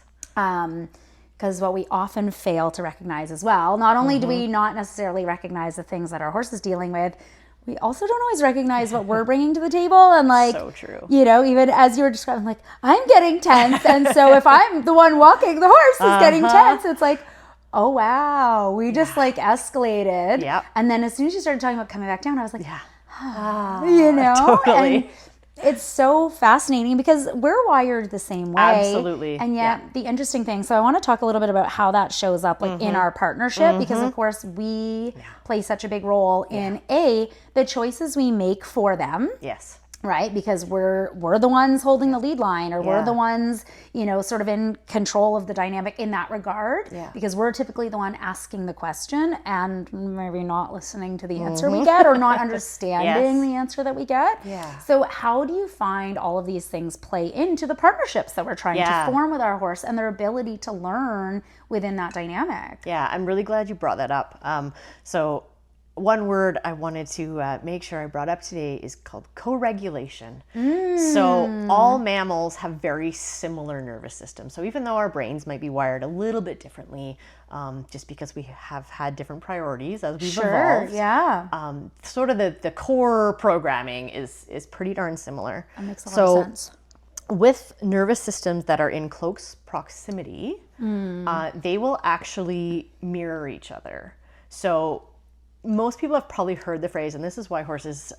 Because what we often fail to recognize as well, not only do we not necessarily recognize the things that our horse is dealing with, we also don't always recognize what we're bringing to the table. And like, so true. You know, even as you were describing, like, I'm getting tense. And so if I'm the one walking, the horse is getting tense. It's like, oh, wow, we just like escalated. Yep. And then as soon as you started talking about coming back down, I was like, you know, totally. And it's so fascinating because we're wired the same way. Absolutely. And yet the interesting thing, so I want to talk a little bit about how that shows up like in our partnership, because of course we play such a big role in the choices we make for them. Yes. Right? Because we're the ones holding the lead line, or we're the ones, you know, sort of in control of the dynamic in that regard. Yeah. Because we're typically the one asking the question and maybe not listening to the answer we get, or not understanding the answer that we get. Yeah. So how do you find all of these things play into the partnerships that we're trying to form with our horse and their ability to learn within that dynamic? Yeah, I'm really glad you brought that up. So one word I wanted to make sure I brought up today is called co-regulation. So all mammals have very similar nervous systems. So even though our brains might be wired a little bit differently, just because we have had different priorities as we've evolved, sort of the core programming is pretty darn similar. That makes a lot of sense. With nervous systems that are in close proximity, they will actually mirror each other. So most people have probably heard the phrase, and this is why horses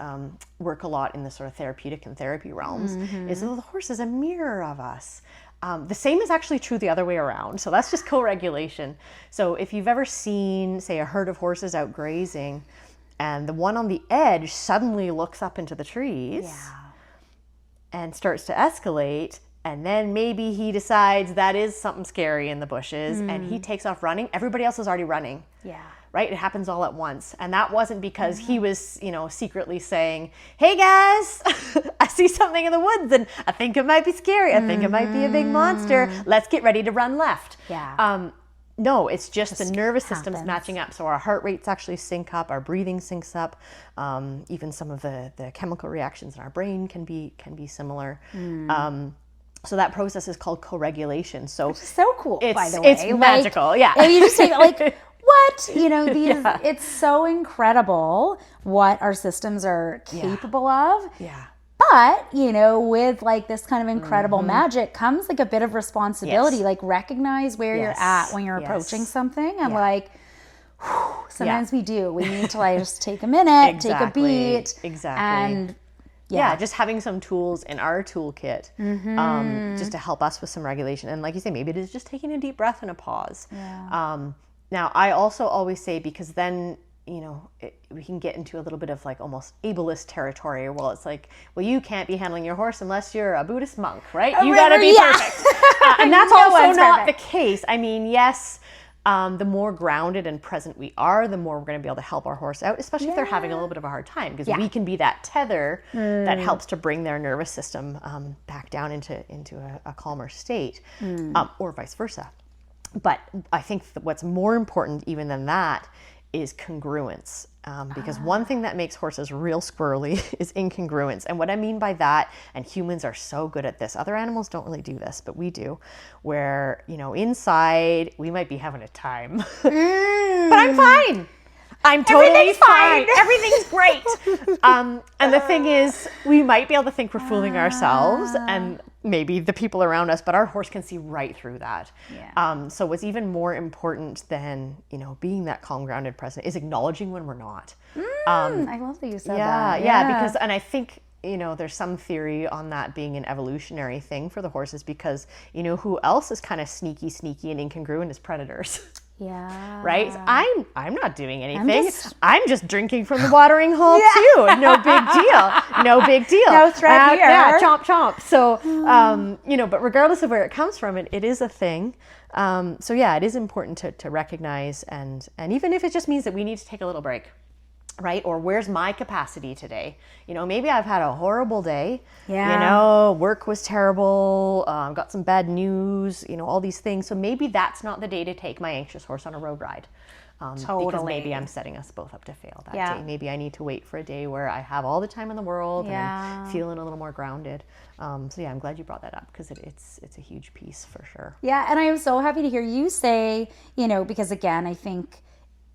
work a lot in the sort of therapeutic and therapy realms, is that the horse is a mirror of us. The same is actually true the other way around. So that's just co-regulation. So if you've ever seen, say, a herd of horses out grazing, and the one on the edge suddenly looks up into the trees and starts to escalate, and then maybe he decides that is something scary in the bushes, and he takes off running, everybody else is already running. Yeah. Right? It happens all at once. And that wasn't because he was, you know, secretly saying, hey guys, I see something in the woods and I think it might be scary. I think it might be a big monster. Let's get ready to run left. Yeah. No, it's just the nervous system's matching up. So our heart rates actually sync up, our breathing syncs up. Even some of the chemical reactions in our brain can be similar. So that process is called co-regulation. So which is so cool, by the way. It's magical, And you just say, like, what? You know, these, it's so incredible what our systems are capable of. Yeah. But, you know, with like this kind of incredible magic comes like a bit of responsibility, like recognize where you're at when you're approaching something. And like, sometimes we do. We need to like just take a minute, take a beat. And just having some tools in our toolkit just to help us with some regulation. And like you say, maybe it is just taking a deep breath and a pause. Now, I also always say, because then, you know, we can get into a little bit of like almost ableist territory. Well, it's like, well, you can't be handling your horse unless you're a Buddhist monk, right? You got to be perfect. And that's also not the case. I mean, yes, the more grounded and present we are, the more we're going to be able to help our horse out, especially if they're having a little bit of a hard time, because we can be that tether that helps to bring their nervous system back down into a calmer state, or vice versa. But I think what's more important even than that is congruence. Because one thing that makes horses real squirrely is incongruence. And what I mean by that, and humans are so good at this, other animals don't really do this, but we do, where, you know, inside we might be having a time, but I'm fine. I'm totally fine. Everything's great. And the thing is, we might be able to think we're fooling ourselves and maybe the people around us, but our horse can see right through that. So what's even more important than, you know, being that calm, grounded, present is acknowledging when we're not. I love that you said that. Because, and I think, you know, there's some theory on that being an evolutionary thing for the horses, because, you know, who else is kind of sneaky and incongruent is predators. Right? So I'm not doing anything. I'm just drinking from the watering hole too. No big deal. No big deal. No threat here. Yeah, chomp chomp. So you know, but regardless of where it comes from, it is a thing. So yeah, it is important to recognize, and even if it just means that we need to take a little break. Right? Or where's my capacity today? You know, maybe I've had a horrible day. You know, work was terrible. Got some bad news, you know, all these things. So maybe that's not the day to take my anxious horse on a road ride. Because maybe I'm setting us both up to fail that day. Maybe I need to wait for a day where I have all the time in the world and I'm feeling a little more grounded. So yeah, I'm glad you brought that up because it's a huge piece for sure. Yeah, and I am so happy to hear you say, because again, I think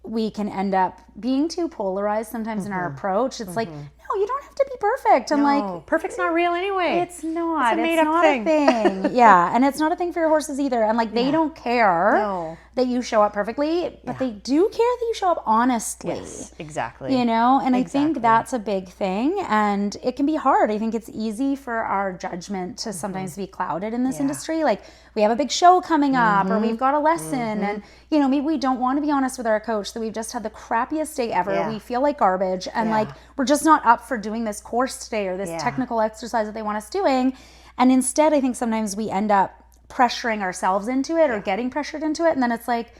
we can end up being too polarized sometimes in our approach. It's like, no, you don't have to be perfect. And like, perfect's not real anyway. It's not. It's a made-up thing. A thing. Yeah, and it's not a thing for your horses either. And like, they don't care that you show up perfectly, but they do care that you show up honestly. Yes, exactly. And I think that's a big thing. And it can be hard. I think it's easy for our judgment to sometimes be clouded in this industry. Like, we have a big show coming up or we've got a lesson and, maybe we don't want to be honest with our coach that we've just had the crappiest day ever. Yeah. We feel like garbage and like, we're just not up for doing this course today or this technical exercise that they want us doing. And instead, I think sometimes we end up pressuring ourselves into it or getting pressured into it. And then it's like,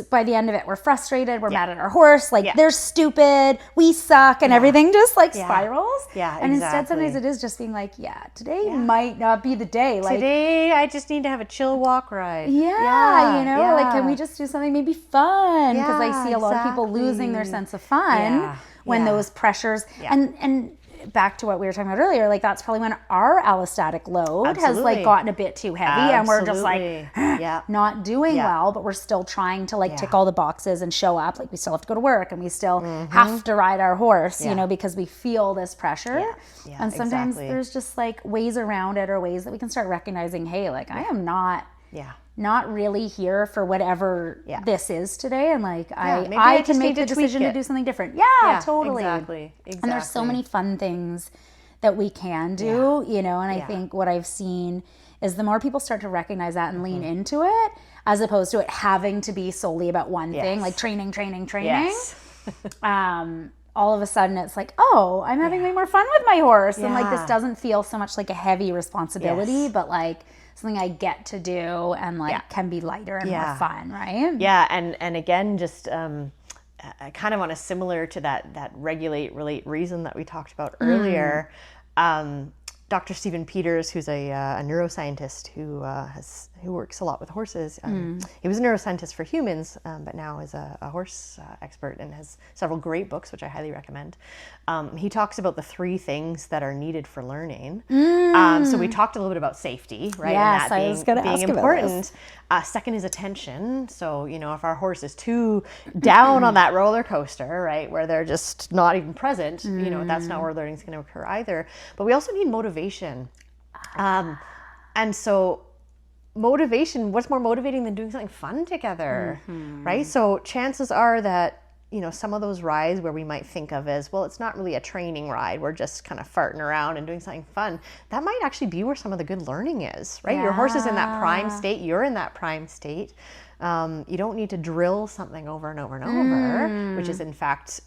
by the end of it, we're frustrated. We're mad at our horse. Like they're stupid. We suck, and everything just like spirals. Yeah, and instead, sometimes it is just being like, today might not be the day. Like today, I just need to have a chill walk ride. Like can we just do something maybe fun? Because I see a lot of people losing their sense of fun when those pressures and. Back to what we were talking about earlier, like that's probably when our allostatic load has like gotten a bit too heavy and we're just like not doing well, but we're still trying to like tick all the boxes and show up. Like we still have to go to work and we still have to ride our horse, because we feel this pressure. And sometimes there's just like ways around it or ways that we can start recognizing, hey, like I am not really here for whatever this is today, and like I can make the decision to do something different. Totally. Exactly. And there's so many fun things that we can do, and I think what I've seen is the more people start to recognize that and lean into it, as opposed to it having to be solely about one thing, like training. All of a sudden it's like, oh, I'm having way more fun with my horse. And like, this doesn't feel so much like a heavy responsibility, but like something I get to do and like can be lighter and more fun, right? Yeah, and again, just kind of on a similar to that regulate, relate, reason that we talked about earlier, Dr. Stephen Peters, who's a neuroscientist who works a lot with horses. He was a neuroscientist for humans, but now is a horse expert and has several great books, which I highly recommend. He talks about the 3 things that are needed for learning. So we talked a little bit about safety, right? Yes, and I was going to ask important. Second is attention. So, if our horse is too down on that roller coaster, right, where they're just not even present, that's not where learning is going to occur either. But we also need motivation. And so motivation, what's more motivating than doing something fun together, right? So chances are that, some of those rides where we might think of as, well, it's not really a training ride, we're just kind of farting around and doing something fun, that might actually be where some of the good learning is, right? Your horse is in that prime state, you're in that prime state. You don't need to drill something over and over and over, which is in fact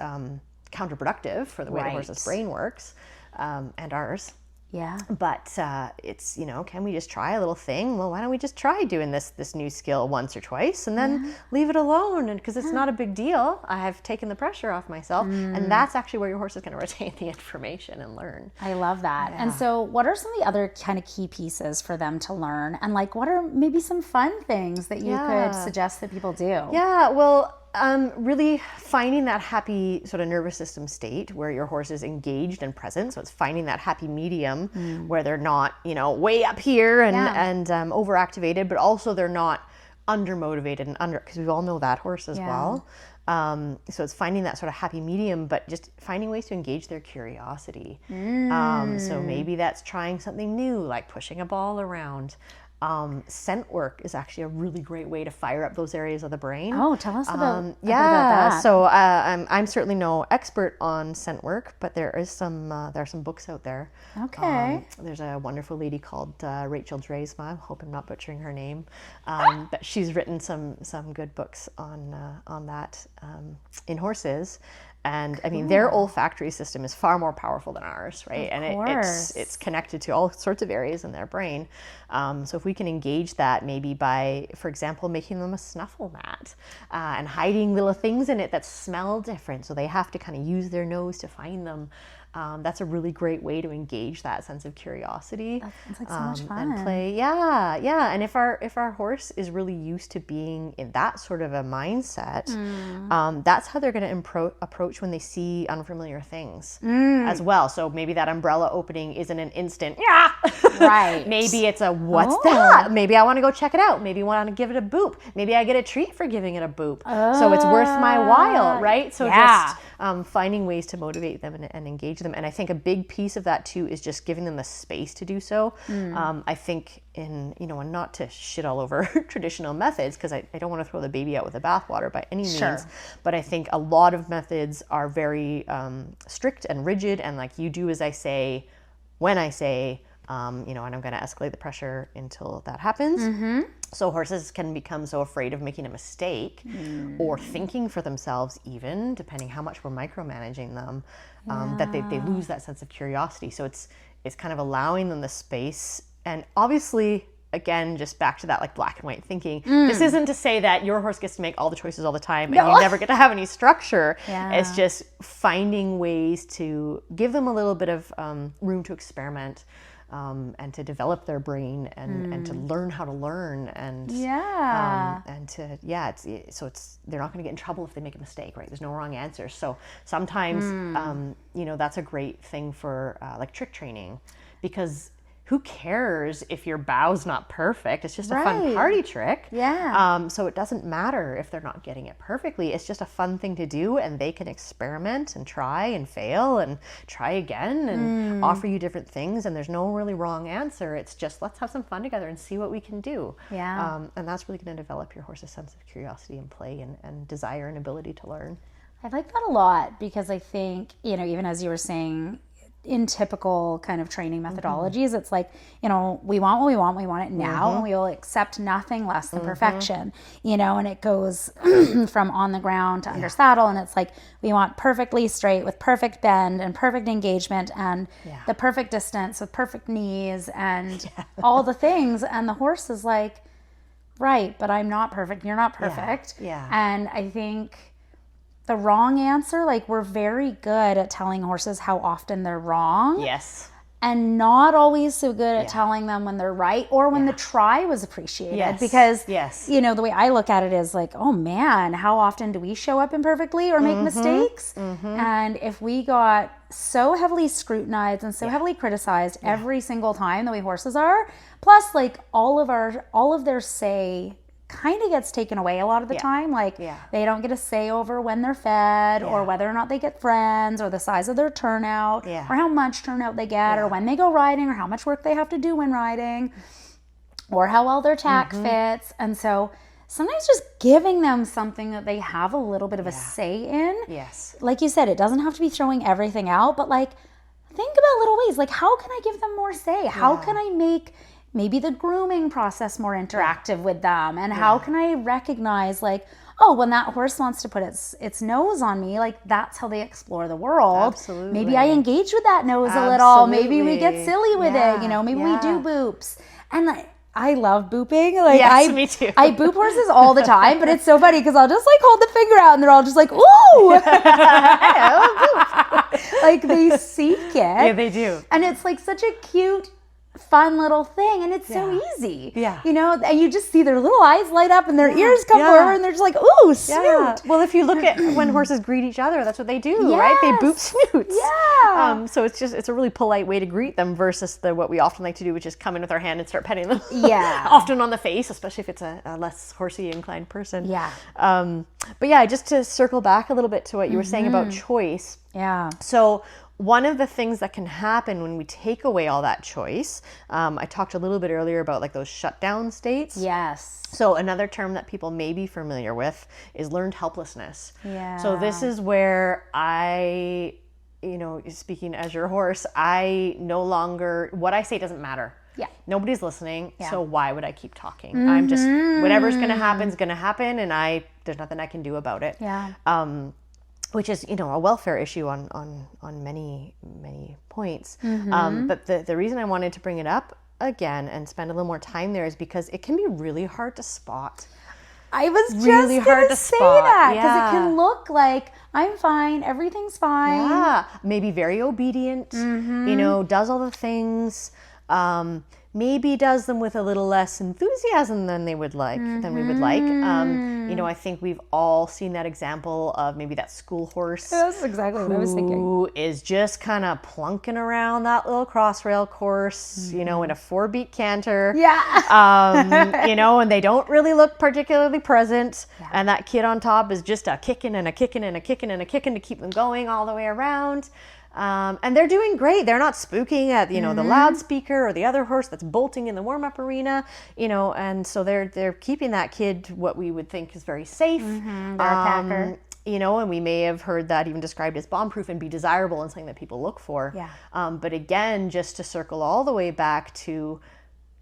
counterproductive for the way the horse's brain works, and ours. Yeah. But it's, can we just try a little thing? Well, why don't we just try doing this new skill once or twice and then leave it alone? And because it's not a big deal, I have taken the pressure off myself. And that's actually where your horse is going to retain the information and learn. I love that. And so what are some of the other kind of key pieces for them to learn? And like, what are maybe some fun things that you could suggest that people do? Yeah, well, really finding that happy sort of nervous system state where your horse is engaged and present. So it's finding that happy medium where they're not, way up here and overactivated, but also they're not undermotivated and because we all know that horse as well. So it's finding that sort of happy medium, but just finding ways to engage their curiosity. So maybe that's trying something new, like pushing a ball around. Scent work is actually a really great way to fire up those areas of the brain. Oh, tell us about that. So I'm certainly no expert on scent work, but there are some books out there. Okay. There's a wonderful lady called Rachel Dresma. I hope I'm not butchering her name, but she's written some good books on that in horses. And I mean, their olfactory system is far more powerful than ours, right? And it's connected to all sorts of areas in their brain. So if we can engage that maybe by, for example, making them a snuffle mat and hiding little things in it that smell different. So they have to kind of use their nose to find them. That's a really great way to engage that sense of curiosity. That sounds like so much fun. And play. Yeah. And if our horse is really used to being in that sort of a mindset, that's how they're going to approach when they see unfamiliar things as well. So maybe that umbrella opening isn't an instant, yeah. Right. Maybe it's a, what's that? Maybe I want to go check it out. Maybe I want to give it a boop. Maybe I get a treat for giving it a boop. So it's worth my while, right? So just finding ways to motivate them and engage them. And I think a big piece of that too is just giving them the space to do so. I think and not to shit all over traditional methods, because I don't want to throw the baby out with the bathwater by any means, but I think a lot of methods are very strict and rigid, and like, you do as I say, when I say, and I'm going to escalate the pressure until that happens. So horses can become so afraid of making a mistake or thinking for themselves, even depending how much we're micromanaging them, that they lose that sense of curiosity. So it's kind of allowing them the space. And obviously, again, just back to that like black and white thinking, this isn't to say that your horse gets to make all the choices all the time and you never get to have any structure. It's just finding ways to give them a little bit of room to experiment. And to develop their brain and to learn how to learn and to they're not going to get in trouble if they make a mistake, right? There's no wrong answers. So sometimes that's a great thing for like trick training, because who cares if your bow's not perfect? It's just a fun party trick. So it doesn't matter if they're not getting it perfectly. It's just a fun thing to do, and they can experiment and try and fail and try again and offer you different things. And there's no really wrong answer. It's just, let's have some fun together and see what we can do. And that's really going to develop your horse's sense of curiosity and play and desire and ability to learn. I like that a lot, because I think, even as you were saying, in typical kind of training methodologies, it's like, we want what we want it now, and we will accept nothing less than perfection, and it goes from on the ground to under saddle, and it's like, we want perfectly straight with perfect bend and perfect engagement and the perfect distance with perfect knees and all the things, and the horse is like, right, but I'm not perfect, you're not perfect. And I think the wrong answer, like, we're very good at telling horses how often they're wrong. And not always so good at telling them when they're right or when the try was appreciated. Because, the way I look at it is like, oh man, how often do we show up imperfectly or make mistakes? And if we got so heavily scrutinized and so heavily criticized every single time, the way horses are, plus like all of their say kind of gets taken away a lot of the time. Like they don't get a say over when they're fed or whether or not they get friends or the size of their turnout or how much turnout they get or when they go riding or how much work they have to do when riding or how well their tack fits. And so sometimes just giving them something that they have a little bit of a say in. Like you said, it doesn't have to be throwing everything out, but like, think about little ways. Like, how can I give them more say? How can I make maybe the grooming process more interactive with them? And how can I recognize, like, oh, when that horse wants to put its nose on me, like, that's how they explore the world. Maybe I engage with that nose a little. Maybe we get silly with it. Maybe we do boops. And I love booping. Like, me too. I boop horses all the time, but it's so funny because I'll just like hold the finger out and they're all just like, ooh. Like, they seek it. Yeah, they do. And it's like such a cute, fun little thing, and it's so easy. And you just see their little eyes light up and their ears come forward and they're just like, ooh, snoot. Well, if you look at when horses greet each other, that's what they do, right? They boop snoots. So it's a really polite way to greet them versus what we often like to do, which is come in with our hand and start petting them. Often on the face, especially if it's a less horsey inclined person. But just to circle back a little bit to what you were saying about choice. So one of the things that can happen when we take away all that choice, I talked a little bit earlier about like those shutdown states. So another term that people may be familiar with is learned helplessness. So this is where I, speaking as your horse, I no longer, what I say doesn't matter. Nobody's listening. So why would I keep talking? I'm just, whatever's going to happen is going to happen, and there's nothing I can do about it. Which is, a welfare issue on many, many points. But the reason I wanted to bring it up again and spend a little more time there is because it can be really hard to spot I was just really hard to say spot. that because it can look like I'm fine, everything's fine. Yeah, maybe very obedient, does all the things, maybe does them with a little less enthusiasm than we would like. I think we've all seen that example of maybe that school horse. That's exactly what I was thinking. Who is just kind of plunking around that little crossrail course, in a 4-beat canter. Yeah. And they don't really look particularly present. Yeah. And that kid on top is just a kicking and a kicking and a kicking and a kicking to keep them going all the way around. And they're doing great. They're not spooking at, the loudspeaker or the other horse that's bolting in the warm-up arena, and so they're keeping that kid what we would think is very safe. They're a packer. And we may have heard that even described as bomb-proof and be desirable and something that people look for. Yeah. But again, just to circle all the way back to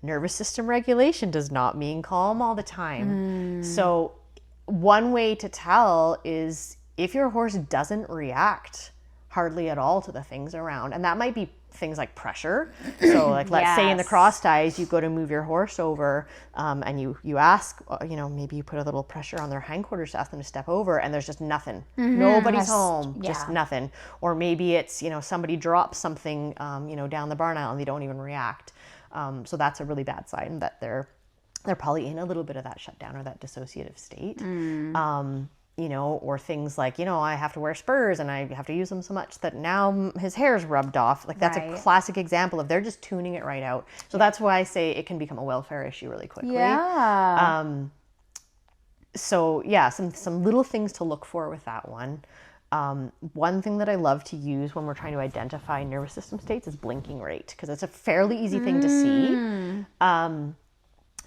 nervous system regulation does not mean calm all the time. So one way to tell is if your horse doesn't react hardly at all to the things around. And that might be things like pressure. So like, let's say in the cross ties, you go to move your horse over and you ask, maybe you put a little pressure on their hindquarters to ask them to step over and there's just nothing. Nobody's home, just nothing. Or maybe it's, somebody drops something, down the barn aisle and they don't even react. So that's a really bad sign that they're probably in a little bit of that shutdown or that dissociative state. Or things like, I have to wear spurs and I have to use them so much that now his hair's rubbed off. Like that's a classic example of they're just tuning it right out. So that's why I say it can become a welfare issue really quickly. Yeah. Some little things to look for with that one. One thing that I love to use when we're trying to identify nervous system states is blinking rate, because it's a fairly easy thing to see.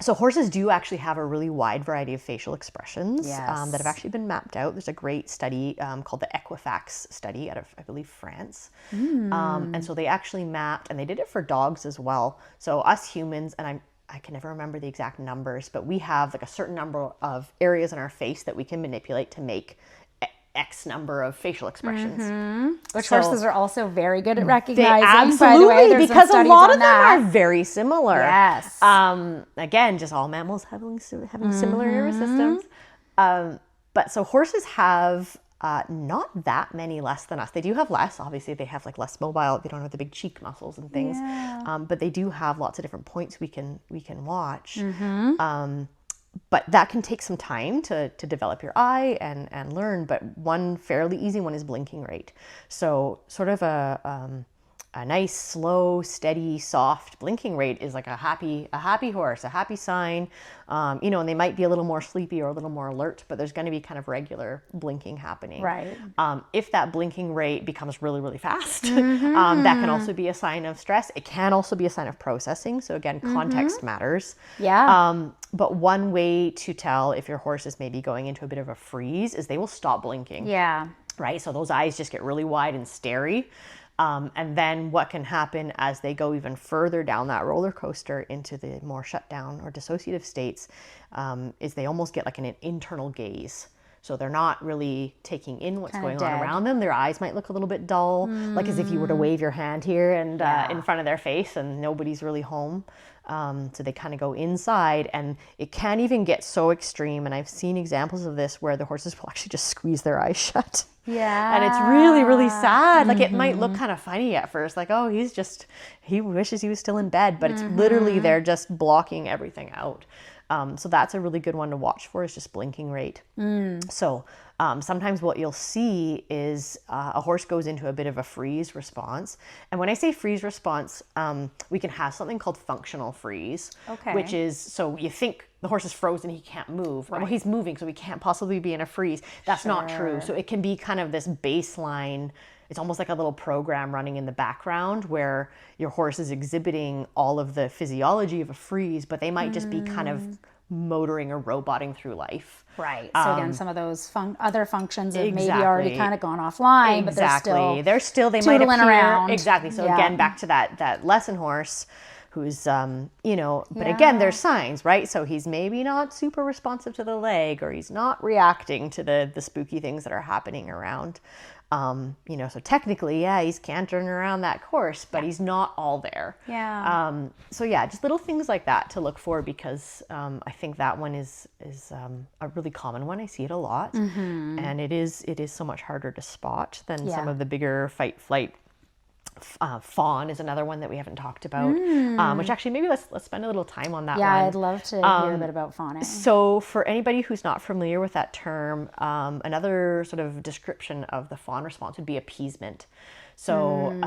So horses do actually have a really wide variety of facial expressions that have actually been mapped out. There's a great study called the Equifax study out of, I believe, France. And so they actually mapped, and they did it for dogs as well. So us humans, and I can never remember the exact numbers, but we have like a certain number of areas in our face that we can manipulate to make X number of facial expressions. Which horses are also very good at recognizing. Absolutely, by the way, because a lot of them are very similar. Yes. Again, just all mammals having similar nervous systems. But so horses have not that many less than us. They do have less. Obviously, they have like less mobile. They don't have the big cheek muscles and things. Yeah. But they do have lots of different points we can watch. But that can take some time to develop your eye and learn. But one fairly easy one is blinking rate. So sort of a nice, slow, steady, soft blinking rate is like a happy horse, a happy sign. And they might be a little more sleepy or a little more alert, but there's going to be kind of regular blinking happening. Right. If that blinking rate becomes really, really fast, that can also be a sign of stress. It can also be a sign of processing. So again, context matters. Yeah. But one way to tell if your horse is maybe going into a bit of a freeze is they will stop blinking. Yeah. Right. So those eyes just get really wide and starey. And then what can happen as they go even further down that roller coaster into the more shut down or dissociative states is they almost get like an internal gaze. So they're not really taking in what's going on around them. Their eyes might look a little bit dull, like as if you were to wave your hand here and in front of their face and nobody's really home. So they kind of go inside, and it can even get so extreme. And I've seen examples of this where the horses will actually just squeeze their eyes shut. Yeah. And it's really, really sad. Like it might look kind of funny at first, like, oh, he wishes he was still in bed, but it's literally they're just blocking everything out. So that's a really good one to watch for, is just blinking rate. So sometimes what you'll see is a horse goes into a bit of a freeze response. And when I say freeze response, we can have something called functional freeze, which is, so you think the horse is frozen, he can't move. Right. Well, he's moving, so he can't possibly be in a freeze. That's not true. So it can be kind of this baseline. It's almost like a little program running in the background where your horse is exhibiting all of the physiology of a freeze, but they might just be kind of motoring or roboting through life. Right. So again, some of those other functions have maybe already kind of gone offline, but they might appear. Around. Exactly. So again, back to that lesson horse who's, but again, there's signs, right? So he's maybe not super responsive to the leg, or he's not reacting to the spooky things that are happening around. So technically, he's cantering around that course, but he's not all there. Yeah. Just little things like that to look for, because I think that one is a really common one. I see it a lot, and it is so much harder to spot than some of the bigger fight, flight. Fawn is another one that we haven't talked about, which actually maybe let's spend a little time on that one. Yeah, I'd love to hear a bit about fawning. So for anybody who's not familiar with that term, another sort of description of the fawn response would be appeasement. So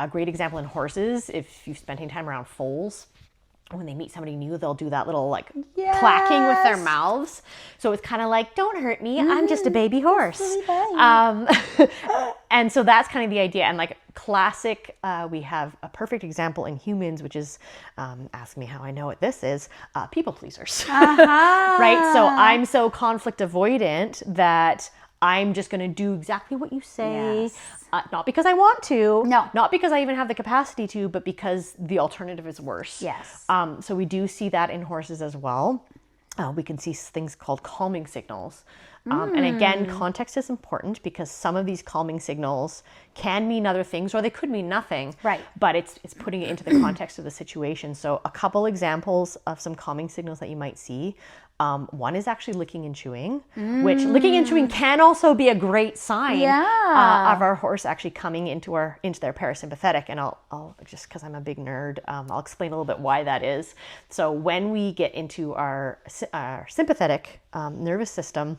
a great example in horses, if you're spending time around foals, when they meet somebody new, they'll do that little clacking with their mouths. So it's kind of like, don't hurt me, I'm just a baby horse. And so that's kind of the idea. And classic, we have a perfect example in humans, which is, ask me how I know what this is, people pleasers. Right? So I'm so conflict avoidant that I'm just going to do exactly what you say, not because I want to, not because I even have the capacity to, but because the alternative is worse. Yes. So we do see that in horses as well. We can see things called calming signals. And again, context is important, because some of these calming signals can mean other things, or they could mean nothing. Right. But it's putting it into the context of the situation. So a couple examples of some calming signals that you might see. One is actually licking and chewing, which licking and chewing can also be a great sign of our horse actually coming into their parasympathetic. And I'll just, because I'm a big nerd, I'll explain a little bit why that is. So when we get into our sympathetic nervous system,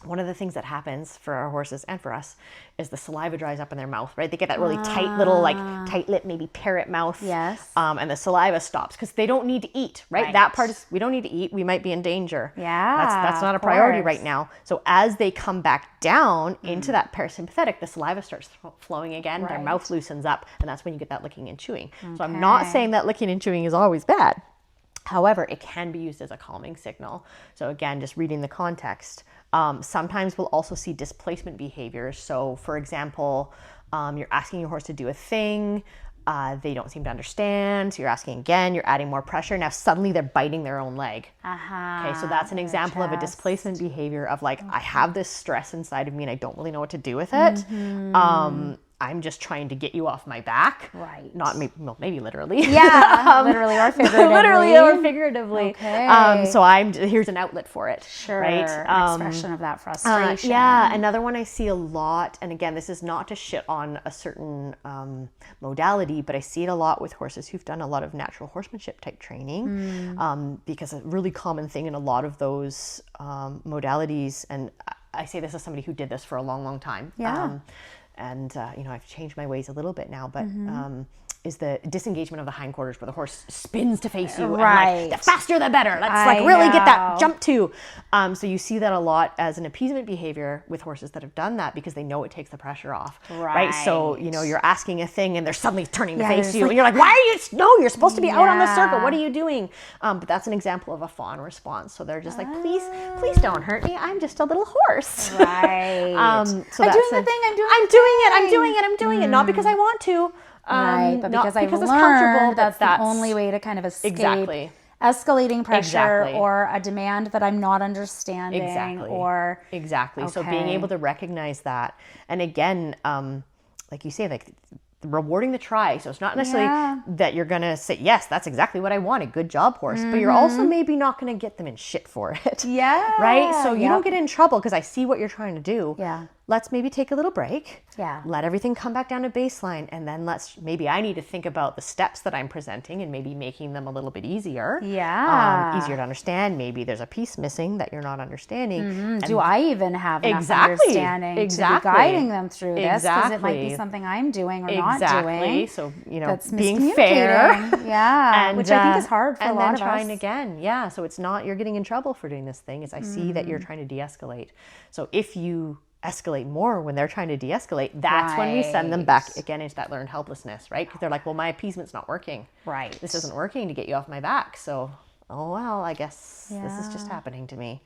one of the things that happens for our horses and for us is the saliva dries up in their mouth, right? They get that really tight little, tight lip, maybe parrot mouth. Yes. And the saliva stops because they don't need to eat, right? That part is, we don't need to eat. We might be in danger. Yeah. That's not a priority right now. So as they come back down into that parasympathetic, the saliva starts flowing again. Their mouth loosens up, and that's when you get that licking and chewing. So I'm not saying that licking and chewing is always bad. However, it can be used as a calming signal. So again, just reading the context. Sometimes we'll also see displacement behaviors. So for example, you're asking your horse to do a thing, they don't seem to understand. So you're asking again, you're adding more pressure. Now suddenly they're biting their own leg. Okay, so that's an example of a displacement behavior of I have this stress inside of me and I don't really know what to do with it. I'm just trying to get you off my back. Right. Not maybe, well, maybe literally. Yeah, literally or figuratively. Literally or figuratively. Okay. So here's an outlet for it. Sure. Right? An expression of that frustration. Another one I see a lot, and again, this is not to shit on a certain modality, but I see it a lot with horses who've done a lot of natural horsemanship type training, because a really common thing in a lot of those modalities, and I say this as somebody who did this for a long, long time. Yeah. And I've changed my ways a little bit now, but is the disengagement of the hindquarters where the horse spins to face you. Right. And the faster the better. Let's really get that jump to. So you see that a lot as an appeasement behavior with horses that have done that because they know it takes the pressure off. Right. So, you're asking a thing and they're suddenly turning to face you. And you're like, why are you? No, you're supposed to be out on the circle. What are you doing? But that's an example of a fawn response. So they're just like, please don't hurt me. I'm just a little horse. Right. So I'm doing the thing. I'm doing it. Not because I want to. Right, but because I've it's learned comfortable, that's the only way to kind of escape escalating pressure or a demand that I'm not understanding. Exactly. So being able to recognize that, and again, like you say, rewarding the try. So it's not necessarily that you're going to say, yes, that's exactly what I wanted. Good job, horse. But you're also maybe not going to get them in shit for it. Yeah. Right? So you don't get in trouble because I see what you're trying to do. Yeah. Let's maybe take a little break. Yeah. Let everything come back down to baseline. And then maybe I need to think about the steps that I'm presenting and maybe making them a little bit easier. Yeah. Easier to understand. Maybe there's a piece missing that you're not understanding. Mm-hmm. Do I even have enough understanding to be guiding them through this? Because it might be something I'm doing or not doing. So, that's being fair. Yeah. Which I think is hard for a lot of us. And then trying again. Yeah. So it's not, you're getting in trouble for doing this thing. It's I see that you're trying to de-escalate. So if you escalate more when they're trying to de-escalate, that's when we send them back again into that learned helplessness, right? Because they're like, well, my appeasement's not working. Right. This isn't working to get you off my back. So, oh, well, I guess this is just happening to me.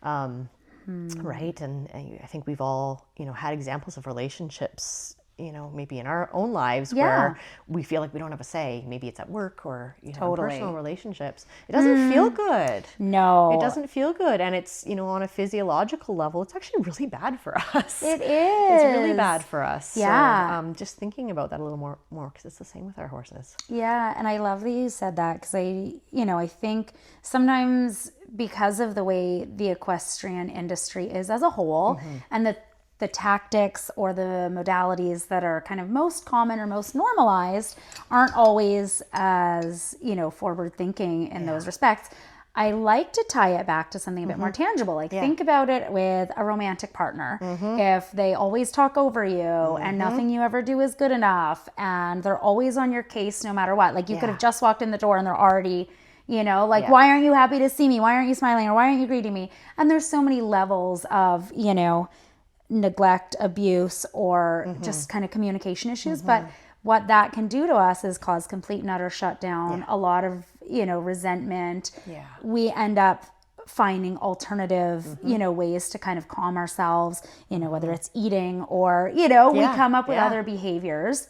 Right. And I think we've all, had examples of relationships maybe in our own lives where we feel like we don't have a say. Maybe it's at work or, personal relationships. It doesn't feel good. No. It doesn't feel good. And it's, on a physiological level, it's actually really bad for us. It is. It's really bad for us. Yeah. So just thinking about that a little more because it's the same with our horses. Yeah. And I love that you said that because I think sometimes because of the way the equestrian industry is as a whole and the tactics or the modalities that are kind of most common or most normalized aren't always as, forward thinking in those respects. I like to tie it back to something a bit more tangible. Like think about it with a romantic partner. If they always talk over you and nothing you ever do is good enough and they're always on your case no matter what. Like you could have just walked in the door and they're already, why aren't you happy to see me? Why aren't you smiling? Or why aren't you greeting me? And there's so many levels of, neglect, abuse, or just kind of communication issues. But what that can do to us is cause complete and utter shutdown, a lot of, resentment. We end up finding alternative, ways to kind of calm ourselves, whether it's eating or, we come up with other behaviors.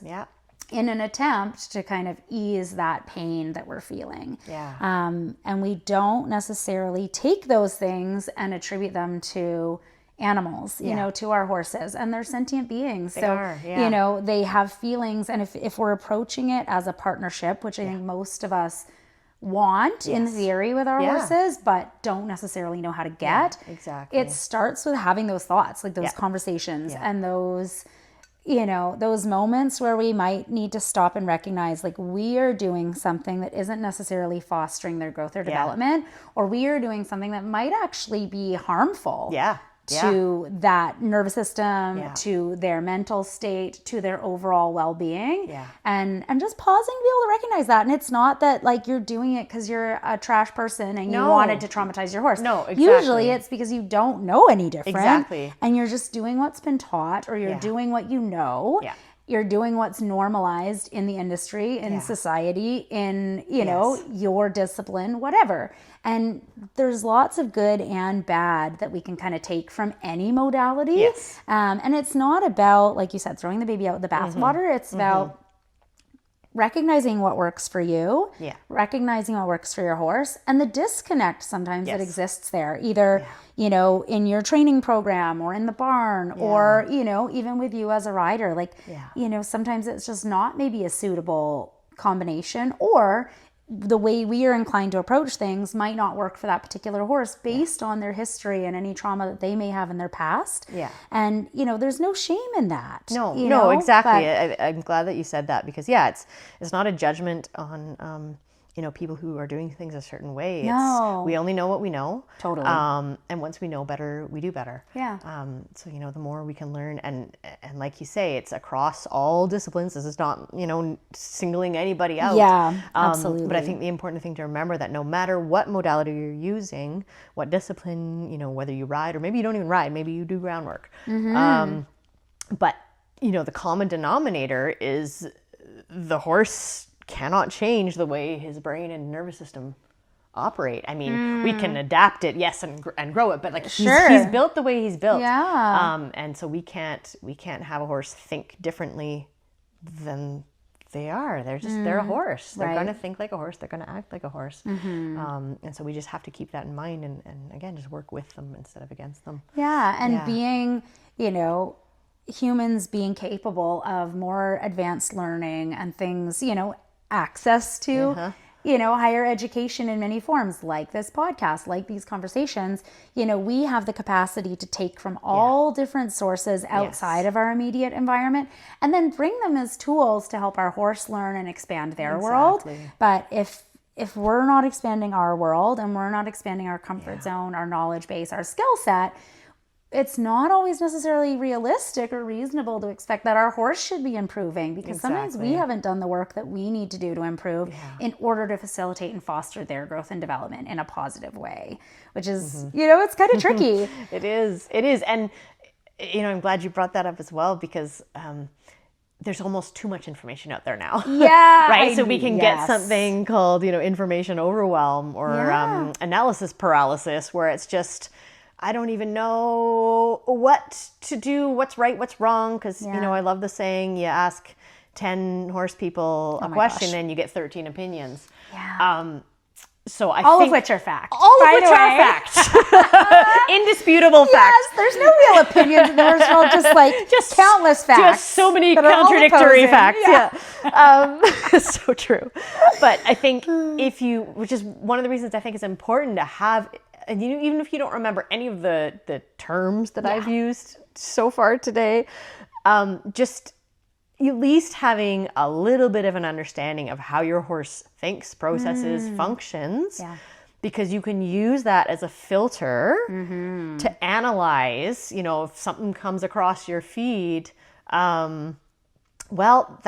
In an attempt to kind of ease that pain that we're feeling. And we don't necessarily take those things and attribute them to animals, to our horses, and they're sentient beings. They have feelings. And if we're approaching it as a partnership, which I think most of us want in theory with our horses, but don't necessarily know how to get. Exactly. It starts with having those thoughts, like those conversations and those, those moments where we might need to stop and recognize like we are doing something that isn't necessarily fostering their growth or development, or we are doing something that might actually be harmful. To that nervous system, to their mental state, to their overall well-being. And just pausing to be able to recognize that. And it's not that like you're doing it because you're a trash person and you wanted to traumatize your horse. No, exactly. Usually it's because you don't know any different. Exactly. And you're just doing what's been taught, or you're doing what you know. You're doing what's normalized in the industry, in society, in, your discipline, whatever. And there's lots of good and bad that we can kind of take from any modality. And it's not about, like you said, throwing the baby out with the bathwater. It's about recognizing what works for you, recognizing what works for your horse, and the disconnect sometimes that exists there, either, in your training program or in the barn or, even with you as a rider, like, sometimes it's just not maybe a suitable combination, or the way we are inclined to approach things might not work for that particular horse based on their history and any trauma that they may have in their past. And, there's no shame in that. No, exactly. I'm glad that you said that because, it's not a judgment on, people who are doing things a certain way. We only know what we know. Totally. And once we know better, we do better. So, the more we can learn and like you say, it's across all disciplines. This is not, singling anybody out. Absolutely. But I think the important thing to remember that no matter what modality you're using, what discipline, whether you ride or maybe you don't even ride, maybe you do groundwork. But, the common denominator is the horse cannot change the way his brain and nervous system operate. I mean, we can adapt it, yes, and grow it, but like he's built the way he's built. And so we can't have a horse think differently than they are. They're a horse. They're going to think like a horse. They're going to act like a horse. And so we just have to keep that in mind and again, just work with them instead of against them. And being, humans being capable of more advanced learning and things, access to, higher education in many forms, like this podcast, like these conversations, we have the capacity to take from all different sources outside of our immediate environment and then bring them as tools to help our horse learn and expand their world. But if we're not expanding our world and we're not expanding our comfort zone, our knowledge base, our skill set, it's not always necessarily realistic or reasonable to expect that our horse should be improving because sometimes we haven't done the work that we need to do to improve in order to facilitate and foster their growth and development in a positive way, which is, it's kind of tricky. It is. And, I'm glad you brought that up as well because there's almost too much information out there now. Right? So we can get something called, information overwhelm or analysis paralysis where it's just, I don't even know what to do, what's right, what's wrong. Because, you know, I love the saying, you ask 10 horse people a question and you get 13 opinions. Yeah. So I all think of which are facts. All of which are facts. Indisputable facts. Yes, there's no real opinions in the horse world, just countless facts. Just so many contradictory facts. Yeah. So true. But I think which is one of the reasons I think it's important to have, and even if you don't remember any of the terms that I've used so far today, just at least having a little bit of an understanding of how your horse thinks, processes, functions, because you can use that as a filter to analyze, you know, if something comes across your feed, well,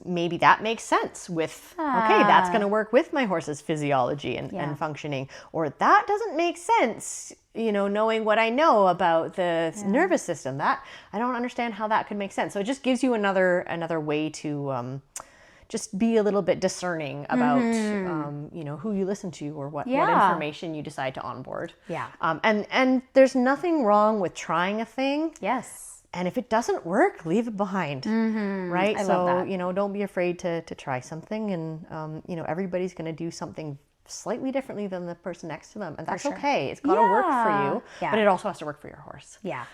maybe that makes sense with, okay, that's going to work with my horse's physiology and functioning, or that doesn't make sense, you know, knowing what I know about the nervous system, that I don't understand how that could make sense. So it just gives you another way to just be a little bit discerning about, you know, who you listen to or what information you decide to onboard. Yeah. And there's nothing wrong with trying a thing. Yes. And if it doesn't work, leave it behind, right? I love that. You know, don't be afraid to try something. And, you know, everybody's going to do something slightly differently than the person next to them. And that's okay. It's got to work for you, but it also has to work for your horse. Yeah.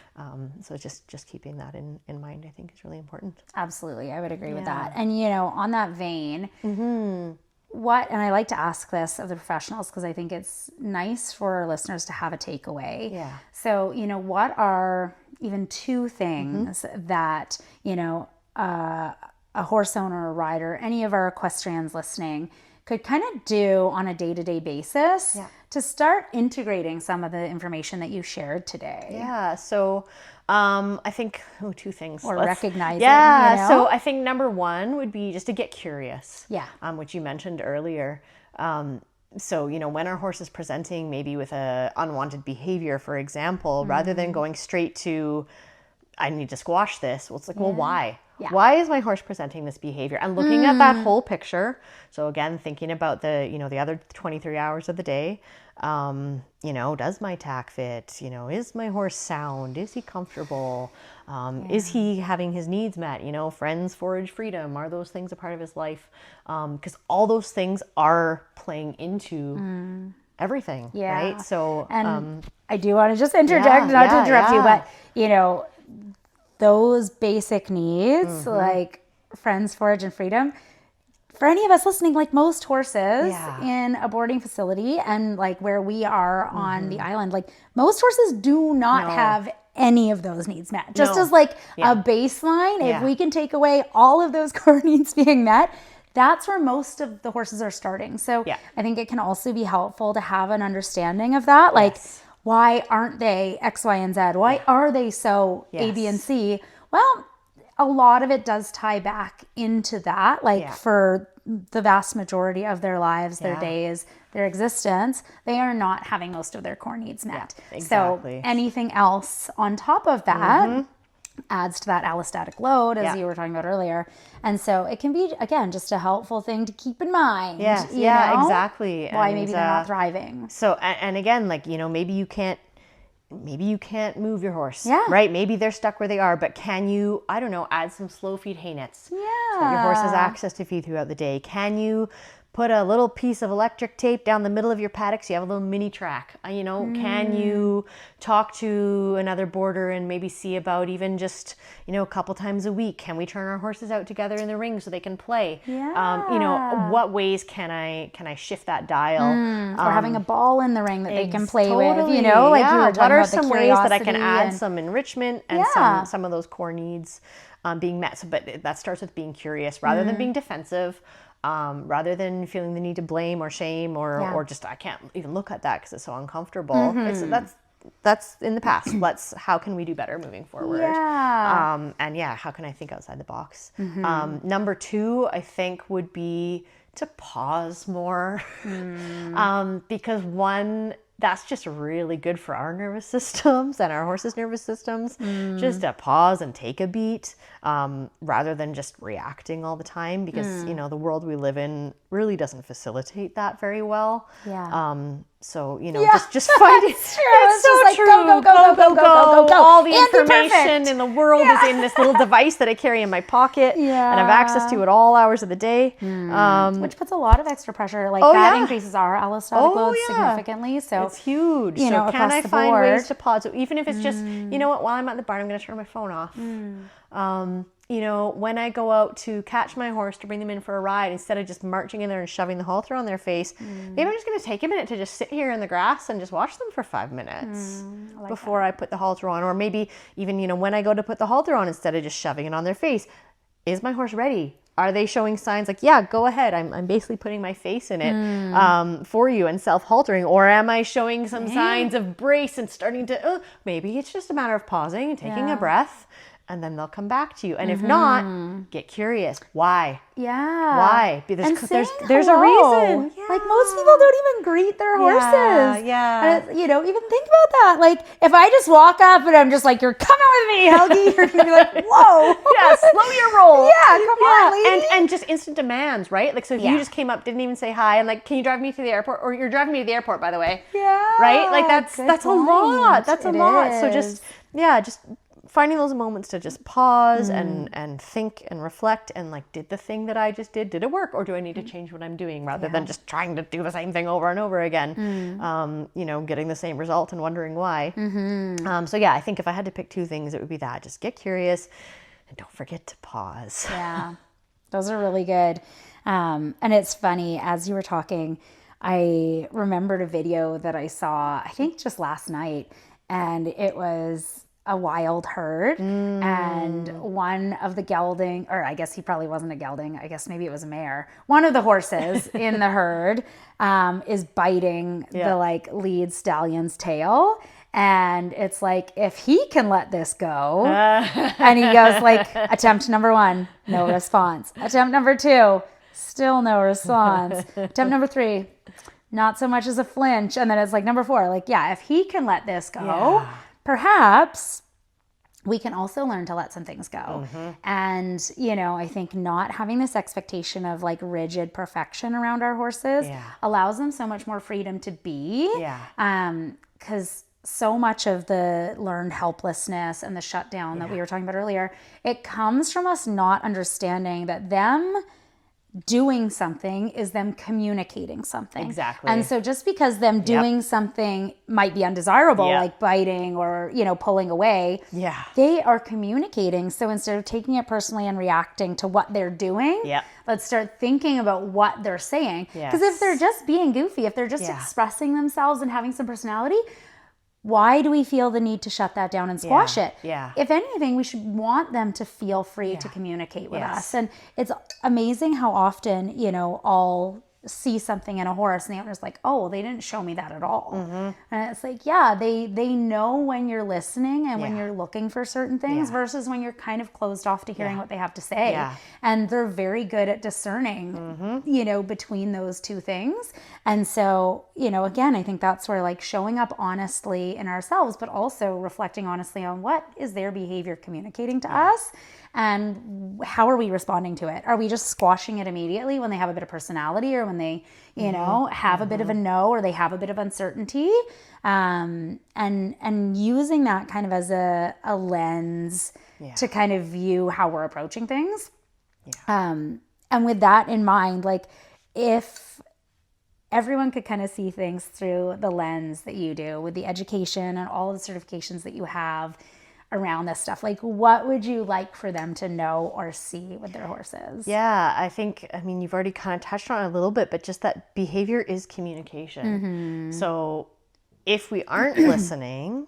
So just keeping that in mind, I think, is really important. Absolutely. I would agree with that. And, you know, on that vein, and I like to ask this of the professionals because I think it's nice for our listeners to have a takeaway. Yeah. So, you know, what are even two things that, you know, a horse owner, a rider, any of our equestrians listening could kind of do on a day-to-day basis to start integrating some of the information that you shared today? Yeah. So I think, two things. Or recognizing. Yeah. You know? So I think number one would be just to get curious. Yeah. Which you mentioned earlier. So, you know, when our horse is presenting maybe with a unwanted behavior, for example, rather than going straight to, I need to squash this. Well, it's like, well, why? Yeah. Why is my horse presenting this behavior? And looking at that whole picture. So again, thinking about the other 23 hours of the day, you know, does my tack fit? You know, is my horse sound? Is he comfortable? Is he having his needs met? You know, friends, forage, freedom, are those things a part of his life? Because all those things are playing into everything, right? So, and I do want to just interject, not to interrupt you, but, you know, those basic needs, like friends, forage, and freedom, for any of us listening, like most horses in a boarding facility and like where we are on the island, like most horses do not have any of those needs met. Just as like a baseline, if we can take away all of those core needs being met, that's where most of the horses are starting. So I think it can also be helpful to have an understanding of that. Like, why aren't they X, Y, and Z? Why are they so A, B, and C? Well, a lot of it does tie back into that. Like for the vast majority of their lives, their days, their existence, they are not having most of their core needs met. Yeah, exactly. So anything else on top of that adds to that allostatic load, as you were talking about earlier. And so it can be, again, just a helpful thing to keep in mind. Yes, you know, exactly. Why and, maybe they're not thriving. So, and again, like, you know, maybe you can't move your horse, right? Maybe they're stuck where they are, but can you, I don't know, add some slow feed hay nets so that your horse has access to feed throughout the day? Can you put a little piece of electric tape down the middle of your paddock so you have a little mini track? You know, can you talk to another boarder and maybe see about even just, you know, a couple times a week, can we turn our horses out together in the ring so they can play? You know, what ways can I shift that dial? Or having a ball in the ring that they can play with, you know, like you were talking what are about some the ways that I can add and some enrichment and some of those core needs being met? So, but that starts with being curious rather than being defensive. Rather than feeling the need to blame or shame or just, I can't even look at that because it's so uncomfortable. That's in the past. How can we do better moving forward? And how can I think outside the box? Number two, I think, would be to pause more. Because one, that's just really good for our nervous systems and our horses' nervous systems. Just to pause and take a beat rather than just reacting all the time, because you know, the world we live in really doesn't facilitate that very well. So, just find it. It's so just like, true. Go. All the And be information perfect. in the world is in this little device that I carry in my pocket. Yeah. And I have access to it all hours of the day. Which puts a lot of extra pressure. Like that increases our allostotic load significantly. So it's huge. So can I find ways to pause? So even if it's just, while I'm at the barn, I'm going to turn my phone off. When I go out to catch my horse to bring them in for a ride, instead of just marching in there and shoving the halter on their face, maybe I'm just going to take a minute to just sit here in the grass and just watch them for 5 minutes before I put the halter on. Or maybe even, when I go to put the halter on, instead of just shoving it on their face, is my horse ready? Are they showing signs like, yeah, go ahead. I'm basically putting my face in it for you and self-haltering. Or am I showing some signs of brace and starting to, maybe it's just a matter of pausing and taking a breath. And then they'll come back to you. And if not, get curious. Why? Yeah. Why? Because there's a hello. reason. Yeah. Like most people don't even greet their horses. Yeah. And even think about that. Like if I just walk up and I'm just like, you're coming with me, Helgi, you're gonna be like, whoa. Yeah, slow your roll. Yeah, come on, lady. And just instant demands, right? Like so if you just came up, didn't even say hi, and like, can you drive me to the airport? Or you're driving me to the airport, by the way. Yeah. Right? Like that's a lot. That's a lot. Is. So just finding those moments to just pause and think and reflect and like, did the thing that I just did it work? Or do I need to change what I'm doing rather than just trying to do the same thing over and over again, getting the same result and wondering why. So I think if I had to pick two things, it would be that. Just get curious and don't forget to pause. Yeah, those are really good. And it's funny, as you were talking, I remembered a video that I saw, I think just last night, and it was a wild herd and one of the gelding, or I guess he probably wasn't a gelding, I guess maybe it was a mare, one of the horses in the herd is biting the like lead stallion's tail, and it's like, if he can let this go and he goes like, attempt number 1, no response, attempt number 2, still no response, attempt number 3, not so much as a flinch, and then it's like number 4, like if he can let this go, perhaps we can also learn to let some things go. And, I think not having this expectation of like rigid perfection around our horses allows them so much more freedom to be. Because so much of the learned helplessness and the shutdown that we were talking about earlier, it comes from us not understanding that them doing something is them communicating something. Exactly. And so just because them doing something might be undesirable, like biting or, pulling away, they are communicating. So instead of taking it personally and reacting to what they're doing, let's start thinking about what they're saying. Because if they're just being goofy, if they're just expressing themselves and having some personality, why do we feel the need to shut that down and squash it? If anything, we should want them to feel free to communicate with us. And it's amazing how often, I'll see something in a horse and the owner's like, oh, they didn't show me that at all. And it's like, they know when you're listening and when you're looking for certain things versus when you're kind of closed off to hearing what they have to say. And they're very good at discerning, between those two things. And so, again, I think that's where like showing up honestly in ourselves, but also reflecting honestly on what is their behavior communicating to us. And how are we responding to it? Are we just squashing it immediately when they have a bit of personality or when they, have a bit of a no or they have a bit of uncertainty? And using that kind of as a lens to kind of view how we're approaching things. And with that in mind, like if everyone could kind of see things through the lens that you do with the education and all the certifications that you have around this stuff, like what would you like for them to know or see with their horses? I think, you've already kind of touched on it a little bit, but just that behavior is communication. So if we aren't listening,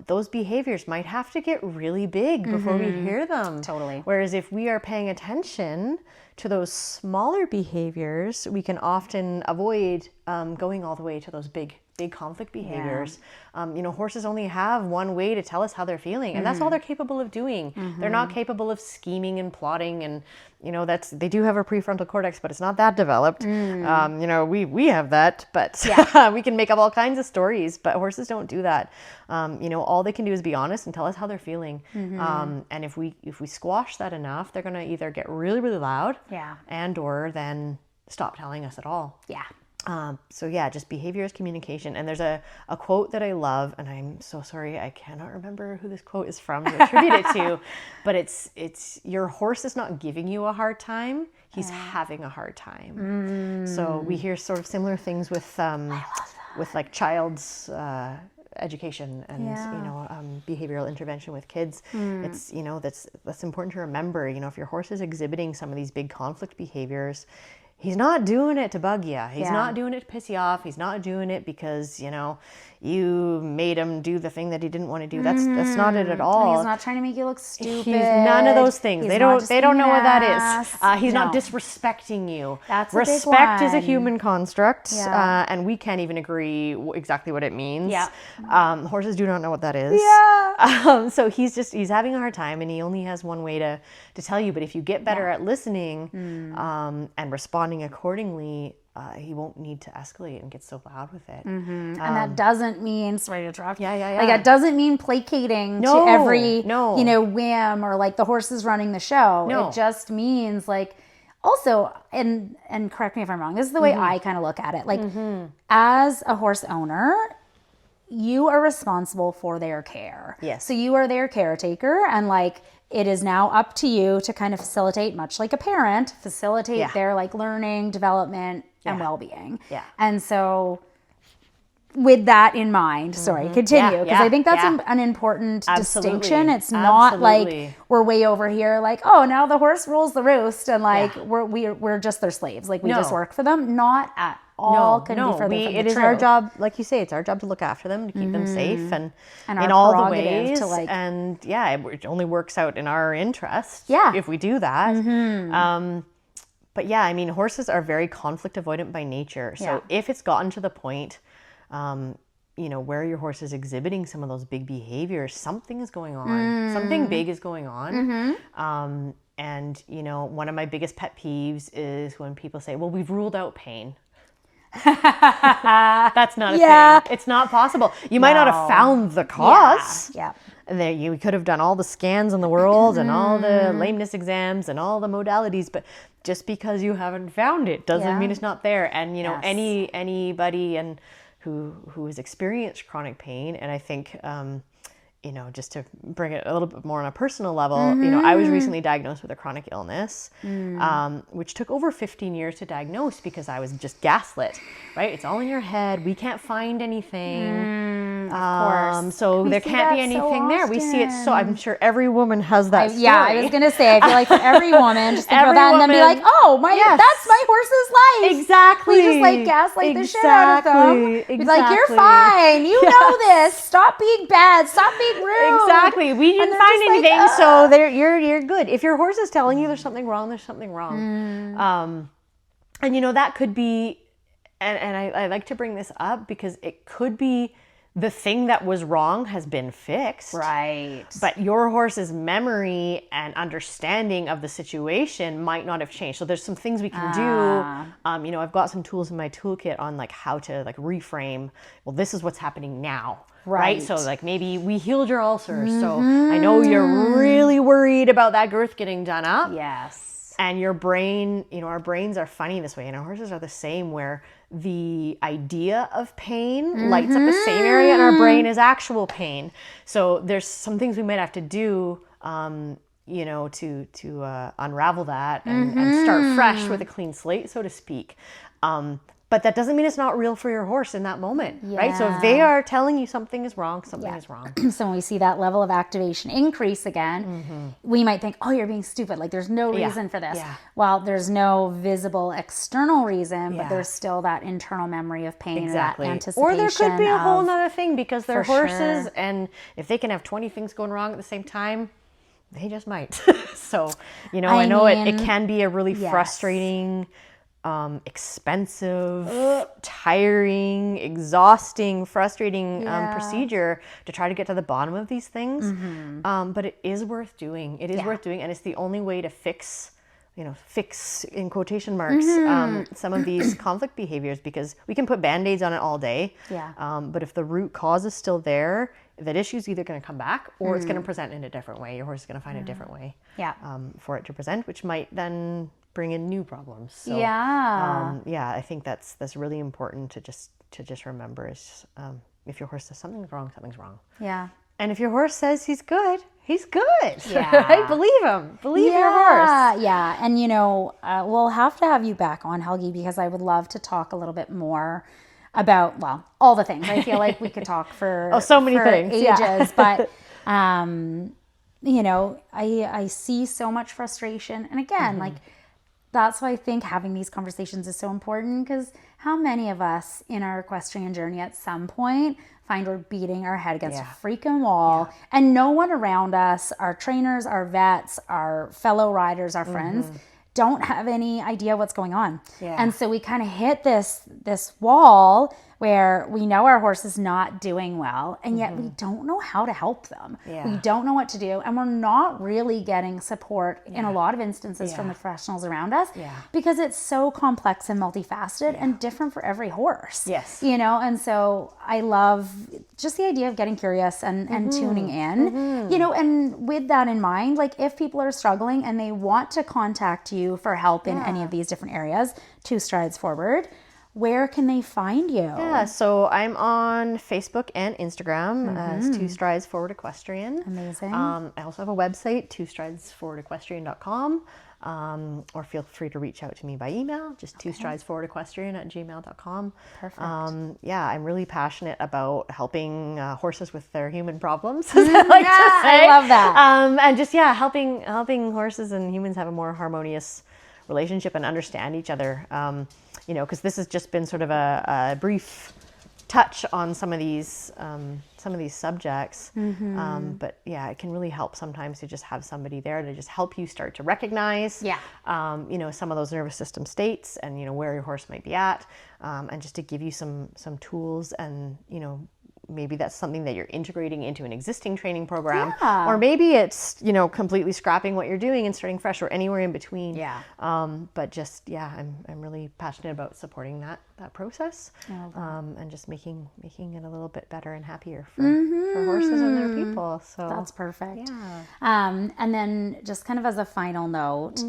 those behaviors might have to get really big before we hear them. Totally. Whereas if we are paying attention to those smaller behaviors, we can often avoid going all the way to those big conflict behaviors. Horses only have one way to tell us how they're feeling, and that's all they're capable of doing. They're not capable of scheming and plotting, and they do have a prefrontal cortex, but it's not that developed. We have that, but we can make up all kinds of stories, but horses don't do that. All they can do is be honest and tell us how they're feeling. And if we squash that enough, they're going to either get really, really loud and or then stop telling us at all. So yeah, just behavior is communication. And there's a quote that I love, and I'm so sorry, I cannot remember who this quote is from to attribute it to, but it's your horse is not giving you a hard time, he's having a hard time. So we hear sort of similar things with like child's education and behavioral intervention with kids. It's that's important to remember. If your horse is exhibiting some of these big conflict behaviors, he's not doing it to bug you. He's not doing it to piss you off. He's not doing it because, you made him do the thing that he didn't want to do. That's not it at all. And he's not trying to make you look stupid. He's none of those things. They don't know what that is. He's not disrespecting you. That's Respect a big is a one. human construct, and we can't even agree exactly what it means. Horses do not know what that is. So he's having a hard time, and he only has one way to tell you. But if you get better at listening and responding accordingly, he won't need to escalate and get so loud with it. And that doesn't mean, sorry to interrupt. Yeah. Like that doesn't mean placating to every, whim or like the horse is running the show. No. It just means like also, and correct me if I'm wrong, this is the way I kind of look at it. Like as a horse owner, you are responsible for their care. Yes. So you are their caretaker, and like it is now up to you to kind of facilitate, much like a parent, facilitate their like learning, development, and well-being. Yeah. And so with that in mind, continue. Because I think that's an important distinction. It's not like we're way over here like, oh, now the horse rules the roost and like we're just their slaves. Like we just work for them. Not at all. Couldn't be further from the it is truth. our job, like you say, it's our job to look after them, to keep them safe and in all the prerogative ways. to, like- and it only works out in our interest if we do that. But yeah, I mean, horses are very conflict avoidant by nature. So if it's gotten to the point, where your horse is exhibiting some of those big behaviors, something is going on. Something big is going on. And, one of my biggest pet peeves is when people say, well, we've ruled out pain. That's not a thing. It's not possible. You might not have found the cause. And there you could have done all the scans in the world and all the lameness exams and all the modalities, but just because you haven't found it doesn't mean it's not there. And anybody and who has experienced chronic pain, and I think just to bring it a little bit more on a personal level, I was recently diagnosed with a chronic illness, which took over 15 years to diagnose because I was just gaslit, right? It's all in your head. We can't find anything. Of course. So there can't be anything there. We see it. So I'm sure every woman has that story. Yeah, I was going to say, I feel like for every woman, just think about that and then be like, oh, that's my horse's life. Exactly. We just like gaslight the shit out of them. Be like, you're fine. You know this. Stop being bad. Stop being rude. Exactly. We didn't find anything, so you're good. If your horse is telling you there's something wrong, there's something wrong. And that could be, and I like to bring this up because it could be the thing that was wrong has been fixed. Right. But your horse's memory and understanding of the situation might not have changed. So there's some things we can do. I've got some tools in my toolkit on like how to like reframe, well, this is what's happening now. Right. So like maybe we healed your ulcers. So I know you're really worried about that girth getting done up. Yes. And your brain, our brains are funny this way, and our horses are the same, where the idea of pain lights up the same area in our brain as actual pain. So there's some things we might have to do, to unravel that and start fresh with a clean slate, so to speak. But that doesn't mean it's not real for your horse in that moment, right? So if they are telling you something is wrong, something is wrong. So when we see that level of activation increase again, we might think, oh, you're being stupid. Like there's no reason for this. Well, there's no visible external reason, but there's still that internal memory of pain, that anticipation. Or there could be a whole nother thing because they're horses, and if they can have 20 things going wrong at the same time, they just might. So, I know it can be a really frustrating, expensive, tiring, exhausting, frustrating procedure to try to get to the bottom of these things. But it is worth doing. It is worth doing, and it's the only way to fix in quotation marks, some of these conflict behaviors, because we can put Band-Aids on it all day. But if the root cause is still there, that issue's either going to come back or it's going to present in a different way. Your horse is going to find a different way for it to present, which might then bring in new problems. So, Yeah. I think that's really important to just remember is if your horse says something's wrong. Yeah. And if your horse says he's good, he's good. Yeah. Right? Believe him. Believe your horse. Yeah. And, we'll have to have you back on, Helgi, because I would love to talk a little bit more about, well, all the things. I feel like we could talk for so many things. Ages. But, I see so much frustration. And again, like, that's why I think having these conversations is so important, because how many of us in our equestrian journey at some point find we're beating our head against a freaking wall, and no one around us, our trainers, our vets, our fellow riders, our friends, don't have any idea what's going on. And so we kind of hit this wall where we know our horse is not doing well, and yet we don't know how to help them. We don't know what to do, and we're not really getting support in a lot of instances from the professionals around us because it's so complex and multifaceted and different for every horse. And so I love just the idea of getting curious and tuning in, and with that in mind, like if people are struggling and they want to contact you for help in any of these different areas, 2 Strides Forward, where can they find you? Yeah, so I'm on Facebook and Instagram as 2 Strides Forward Equestrian. Amazing. I also have a website, 2stridesforwardequestrian.com, or feel free to reach out to me by email, just 2stridesforwardequestrian@gmail.com. Perfect. I'm really passionate about helping horses with their human problems, as I like to say. I love that. And just, helping horses and humans have a more harmonious relationship and understand each other. Because this has just been sort of a brief touch on some of these subjects. But it can really help sometimes to just have somebody there to just help you start to recognize, some of those nervous system states and, where your horse might be at, and just to give you some tools and, maybe that's something that you're integrating into an existing training program, or maybe it's, completely scrapping what you're doing and starting fresh, or anywhere in between. But just, I'm really passionate about supporting that process, and just making it a little bit better and happier for horses and their people. So that's perfect. And then just kind of as a final note,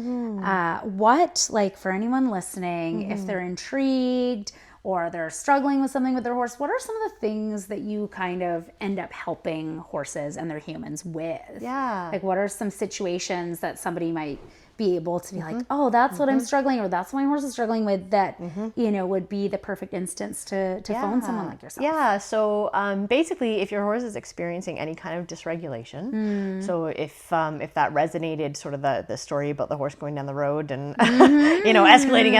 what, like for anyone listening, if they're intrigued or they're struggling with something with their horse, what are some of the things that you kind of end up helping horses and their humans with? Like what are some situations that somebody might be able to be like, oh, that's what I'm struggling, or that's what my horse is struggling with, that, would be the perfect instance to phone someone like yourself? So basically, if your horse is experiencing any kind of dysregulation, so if that resonated, sort of the story about the horse going down the road and, escalating.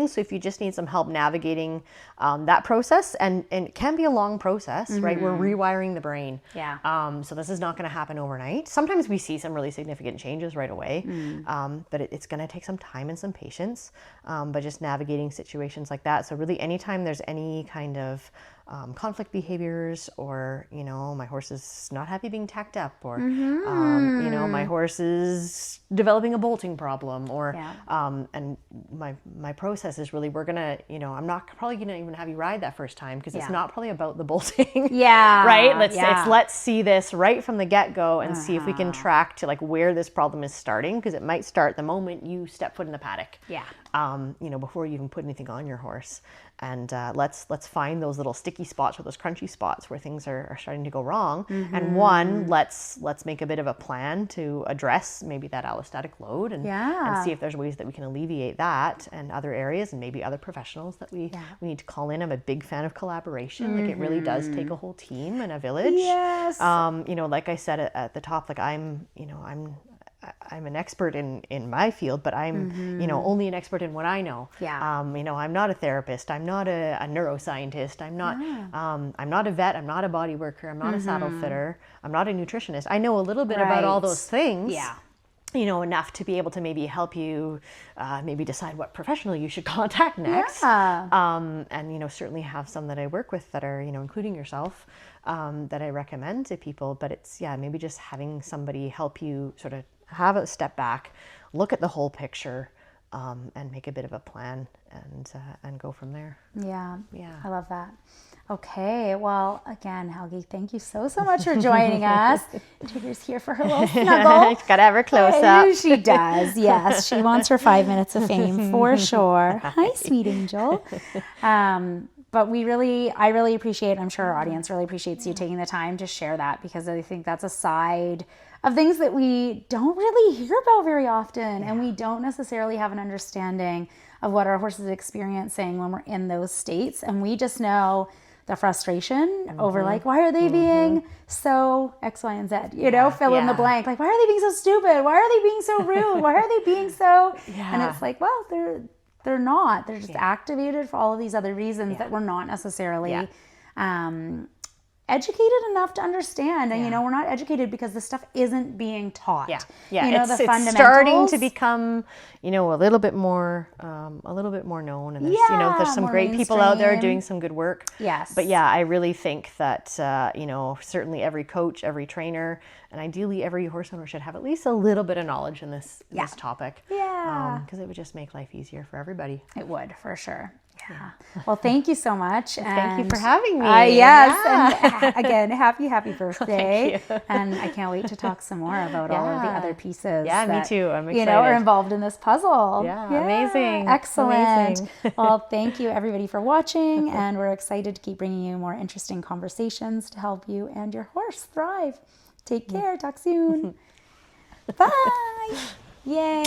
So if you just need some help navigating that process, and it can be a long process, right? We're rewiring the brain. So this is not going to happen overnight. Sometimes we see some really significant changes right away. But it's going to take some time and some patience, but just navigating situations like that. So really anytime there's any kind of conflict behaviors, or, my horse is not happy being tacked up, or, my horse is developing a bolting problem, or, and my process is really, we're going to, I'm not probably going to even have you ride that first time, because it's not probably about the bolting. Right? Let's see this right from the get-go and see if we can track to like where this problem is starting, because it might start the moment you step foot in the paddock. Before you even put anything on your horse. And let's find those little sticky spots or those crunchy spots where things are starting to go wrong. And let's make a bit of a plan to address maybe that allostatic load, and see if there's ways that we can alleviate that and other areas, and maybe other professionals that we need to call in. I'm a big fan of collaboration. Like it really does take a whole team and a village. Like I said at the top, like I'm an expert in my field, but I'm, only an expert in what I know. I'm not a therapist. I'm not a neuroscientist. I'm not a vet. I'm not a body worker. I'm not a saddle fitter. I'm not a nutritionist. I know a little bit about all those things. Enough to be able to maybe help you maybe decide what professional you should contact next. And, certainly have some that I work with that are, including yourself, that I recommend to people. But it's, maybe just having somebody help you sort of have a step back, look at the whole picture, and make a bit of a plan and go from there. Yeah. Yeah. I love that. Okay. Well, again, Helgi, thank you so much for joining us. Tigger's here for her little snuggle. She's got to have her close up. She does. Yes. She wants her 5 minutes of fame for sure. Hi, sweet angel. But I really appreciate, I'm sure our audience really appreciates you taking the time to share that, because I think that's a side of things that we don't really hear about very often. And we don't necessarily have an understanding of what our horse is experiencing when we're in those states. And we just know the frustration over like, why are they being so X, Y, and Z, fill in the blank. Like, why are they being so stupid? Why are they being so rude? Why are they being so, and it's like, well, they're not, they're just activated for all of these other reasons that we're not necessarily, educated enough to understand. And, we're not educated because this stuff isn't being taught. Yeah. It's starting to become, a little bit more known. And there's some great people out there doing some good work. Yes. But yeah, I really think that, certainly every coach, every trainer, and ideally every horse owner should have at least a little bit of knowledge in this topic. Yeah. Because it would just make life easier for everybody. It would, for sure. Yeah. Well, thank you so much. Thank you for having me. Yes. And again, happy birthday. Thank you. And I can't wait to talk some more about all of the other pieces. Yeah, me too. I'm excited. Are involved in this puzzle. Yeah. Amazing. Excellent. Amazing. Well, thank you everybody for watching. And we're excited to keep bringing you more interesting conversations to help you and your horse thrive. Take care. Talk soon. Bye. Yay.